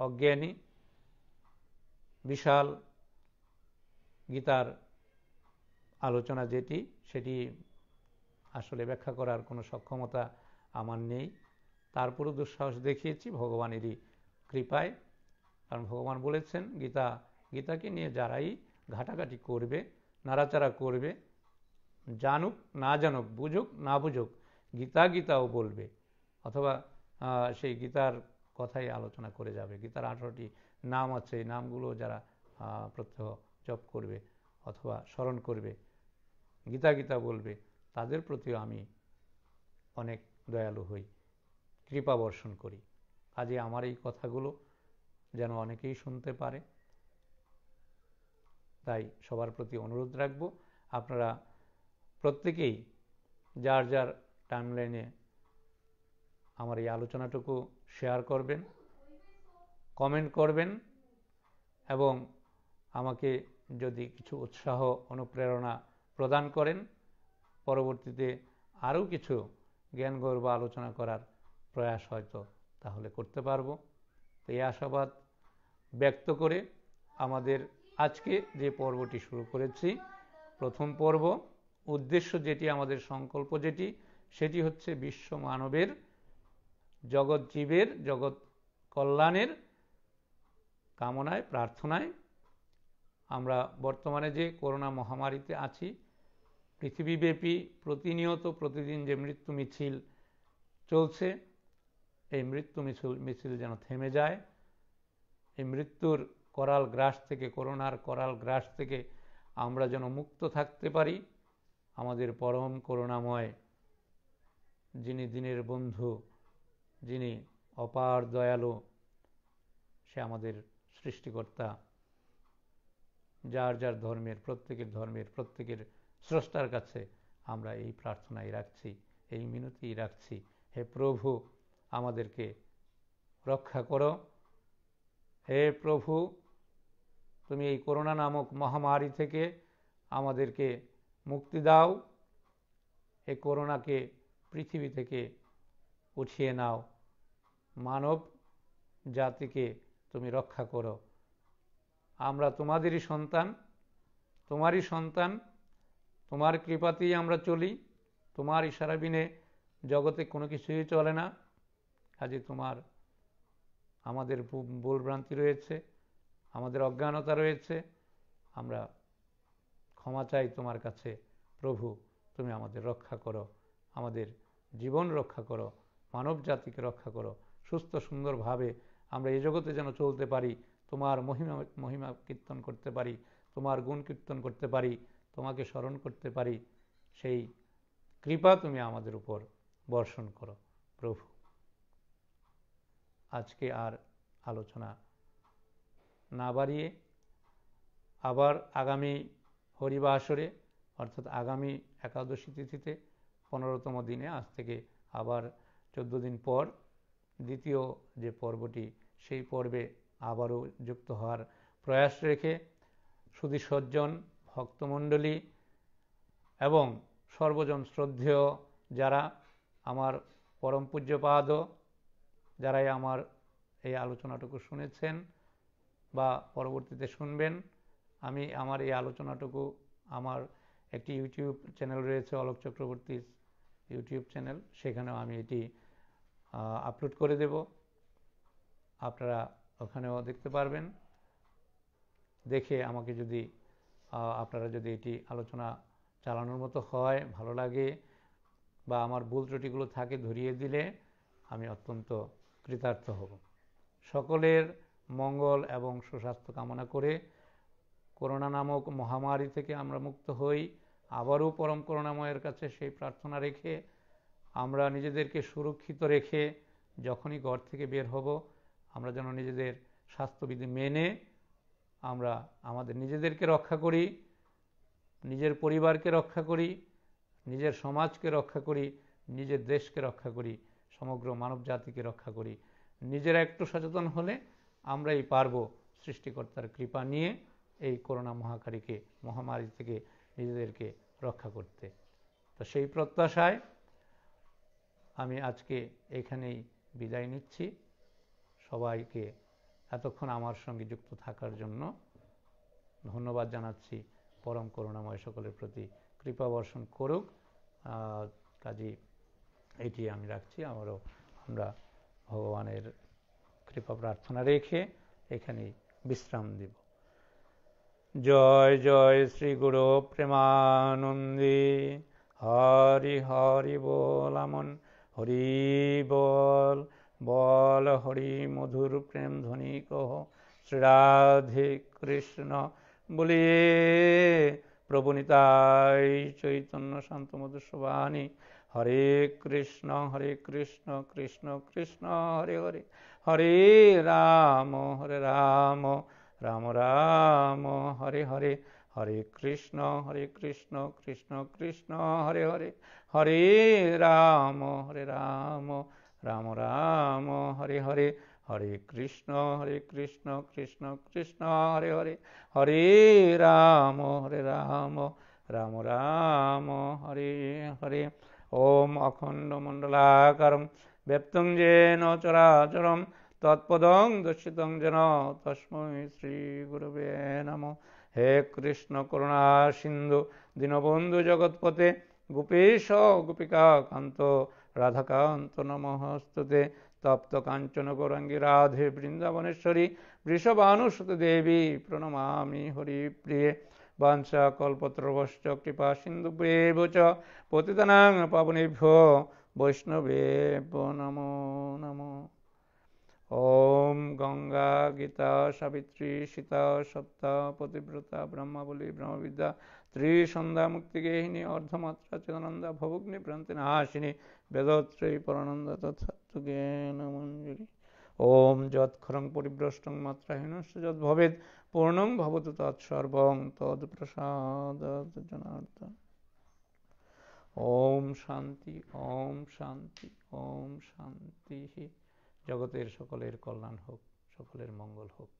Speaker 1: অজ্ঞানী। বিশাল গীতার আলোচনা সেটি আসলে ব্যাখ্যা করার কোনো সক্ষমতা আমার নেই। তারপরও দুঃসাহস দেখিয়েছি ভগবানেরই কৃপায়, কারণ ভগবান বলেছেন গীতাকে নিয়ে যারাই ঘাটাঘাটি করবে, নাড়াচাড়া করবে, জানুক না জানুক, বুঝুক না বুঝুক, গীতাও বলবে, অথবা সেই গীতার কথাই আলোচনা করে যাবে। গীতার 18টি নাম আছে, এই নামগুলো যারা প্রত্যহ জপ করবে অথবা স্মরণ করবে, গীতা বলবে, তাদের প্রতিও আমি অনেক দয়ালু হই, কৃপা বর্ষণ করি। কাজে আমার এই কথাগুলো যেন অনেকেই শুনতে পারে, তাই সবার প্রতি অনুরোধ রাখব, আপনারা প্রত্যেকেই যার যার টাইমলাইনে আমার এই আলোচনাটুকু শেয়ার করবেন, কমেন্ট করবেন এবং আমাকে যদি কিছু উৎসাহ অনুপ্রেরণা প্রদান করেন, পরবর্তীতে আরও কিছু জ্ঞানগর্ভ আলোচনা করার প্রয়াস হয়তো তাহলে করতে পারবো। তো এই আশাবাদ ব্যক্ত করে আমাদের আজকে যে পর্বটি শুরু করেছি, প্রথম পর্ব, উদ্দেশ্য যেটি, আমাদের সংকল্প যেটি, সেটি হচ্ছে বিশ্ব মানবের, জগৎ জীবের, জগৎ কল্যাণের কামনায়, প্রার্থনায় আমরা বর্তমানে যে করোনা মহামারীতে আছি, পৃথিবীব্যাপী প্রতিনিয়ত প্রতিদিন যে মৃত্যু মিছিল চলছে, এই মৃত্যু মিছিল যেন থেমে যায়। এই মৃত্যুর করাল গ্রাস থেকে, করোনার করাল গ্রাস থেকে আমরা যেন মুক্ত থাকতে পারি। আমাদের পরম করুণাময়, যিনি দিনের বন্ধু, যিনি অপার দয়ালু, সে আমাদের সৃষ্টিকর্তা, যার যার ধর্মের, প্রত্যেকের স্রষ্টার কাছে আমরা এই প্রার্থনাই রাখছি, এই মিনতি রাখছি, হে প্রভু আমাদেরকে রক্ষা করো। হে প্রভু, তুমি এই করোনা নামক মহামারী থেকে আমাদেরকে মুক্তি দাও। এই করোনাকে পৃথিবী থেকে উঠিয়ে নাও। মানব জাতিকে তুমি রক্ষা করো। আমরা তোমাদেরই সন্তান, তোমারই সন্তান, তোমার কৃপাতেই আমরা চলি। তোমার ইশারা বিনে জগতে কোনো কিছুই চলে না। কাজে আমাদের ভুলভ্রান্তি রয়েছে, আমাদের অজ্ঞানতা রয়েছে। আমরা ক্ষমা চাই তোমার কাছে। প্রভু, তুমি আমাদের রক্ষা করো, আমাদের জীবন রক্ষা করো, মানব জাতিকে রক্ষা করো। সুস্থ সুন্দরভাবে আমরা এই জগতে যেন চলতে পারি, তোমার মহিমা কীর্তন করতে পারি, তোমার গুণ কীর্তন করতে পারি, তোমাকে স্মরণ করতে পারি। সেই কৃপা তুমি আমাদের উপর বর্ষণ করো প্রভু। আজকে আর আলোচনা না বাড়িয়ে আবার আগামী হরিবাসরে, অর্থাৎ আগামী একাদশী তিথিতে 15তম দিনে, আজ থেকে আবার 14 দিন পর দ্বিতীয় যে পর্বটি, সেই পর্বে আবারও যুক্ত হওয়ার প্রয়াস রেখে সুধী সজ্জন, ভক্তমণ্ডলী এবং সর্বজন শ্রদ্ধেয় যারা আমার পরম পূজ্যপাদ, যারাই আমার এই আলোচনাটুকু শুনেছেন বা পরবর্তীতে শুনবেন, আমি আমার এই আলোচনাটুকু, আমার একটি ইউটিউব চ্যানেল রয়েছে, অলোক চক্রবর্তীর ইউটিউব চ্যানেল, সেখানেও আমি এটি আপলোড করে দেব। আপনারা ওখানেও দেখতে পারবেন। দেখে আমাকে যদি আপনারা যদি এটি আলোচনা চালানোর মতো হয়, ভালো লাগে, বা আমার ভুল ত্রুটিগুলো থাকে ধরিয়ে দিলে আমি অত্যন্ত কৃতার্থ হব। সকলের মঙ্গল এবং সুস্বাস্থ্য কামনা করে করোনা নামক মহামারী থেকে আমরা মুক্ত হই, আবারও পরম করুণাময়ের কাছে সেই প্রার্থনা রেখে আমরা নিজেদেরকে সুরক্ষিত রেখে যখনই ঘর থেকে বের হব, আমরা যেন নিজেদের স্বাস্থ্যবিধি মেনে আমরা আমাদের নিজেদেরকে রক্ষা করি, নিজের পরিবারকে রক্ষা করি, নিজের সমাজকে রক্ষা করি, নিজের দেশকে রক্ষা করি, সমগ্র মানব জাতিকে রক্ষা করি। নিজেরা একটু সচেতন হলে আমরাই পারব সৃষ্টিকর্তার কৃপা নিয়ে এই করোনা মহামারী থেকে নিজেদেরকে রক্ষা করতে। তো সেই প্রত্যাশায় আমি আজকে এখানেই বিদায় নিচ্ছি। সবাইকে এতক্ষণ আমার সঙ্গে যুক্ত থাকার জন্য ধন্যবাদ জানাচ্ছি। পরম করুণাময় সকলের প্রতি কৃপা বর্ষণ করুক। কাজী এটি আমি রাখছি। আমরা ভগবানের কৃপা প্রার্থনা রেখে এখানেই বিশ্রাম দেব। জয় জয় শ্রী গুরু প্রেমানন্দে। হরি হরি বল আমন হরি বল, বল হরি মধুর প্রেম ধ্বনি কহ শ্রী রাধে কৃষ্ণ বলিয়ে প্রভু নিতাই চৈতন্য শান্ত মধুর সুবাণী। হরে কৃষ্ণ কৃষ্ণ কৃষ্ণ হরে হরে, হরে রাম রাম রাম হরে হরে, হরে কৃষ্ণ কৃষ্ণ কৃষ্ণ হরে হরে, হরে রাম রাম রাম হরে হরে, হরে কৃষ্ণ কৃষ্ণ কৃষ্ণ হরে হরে, হরে রাম রাম রাম হরে হরে। ওম অখণ্ড মণ্ডলাকারং ব্যপ্তং যেন চরাচরম তৎপদং দর্শিতং যেন তস্मै শ্রী গুরবে নমঃ। হে কৃষ্ণ করুণা সিন্ধু দীনবন্ধু জগৎপতে গোপেশ গোপিকা কান্ত রাধাকান্ত নমস্তুতে। তপ্ত কাঞ্চন গৌরাঙ্গী রাধে বৃন্দাবনেশ্বরী বৃষভানুসুতে দেবী প্রণমামি হরিপ্রিয়ে। বাঞ্ছা কল্পতরুশ্চ কৃপা সিন্ধুভ্যেব চ পতিতানাং পাবনেভ্যো বৈষ্ণবেভ্যো নমো নমঃ। ওম গঙ্গা গীতা সাবিত্রী সীতা সত্তা পতিব্রতা ব্রহ্মাবলী ব্রহ্মবিদ্যা ত্রিসন্ধ্যা মুক্তিগেহিনী অর্ধমাত্রা চিদানন্দা ভবগ্নি ভ্রান্তি নাশিনী বেদত্রয়ী পরানন্দ তৎসত্ত্বজ্ঞান মঞ্জুরি। ওম যৎক্ষরং পরিভ্রষ্টং মাত্রাহীনস্য যদ্ভবেৎ পূর্ণং ভবতু তৎসর্বং তৎপ্রসাদাৎ জনার্দন। ওম শান্তি ওম শান্তি ওম শান্তি। জগতের সকলের কল্যাণ হোক, সকলের মঙ্গল হোক।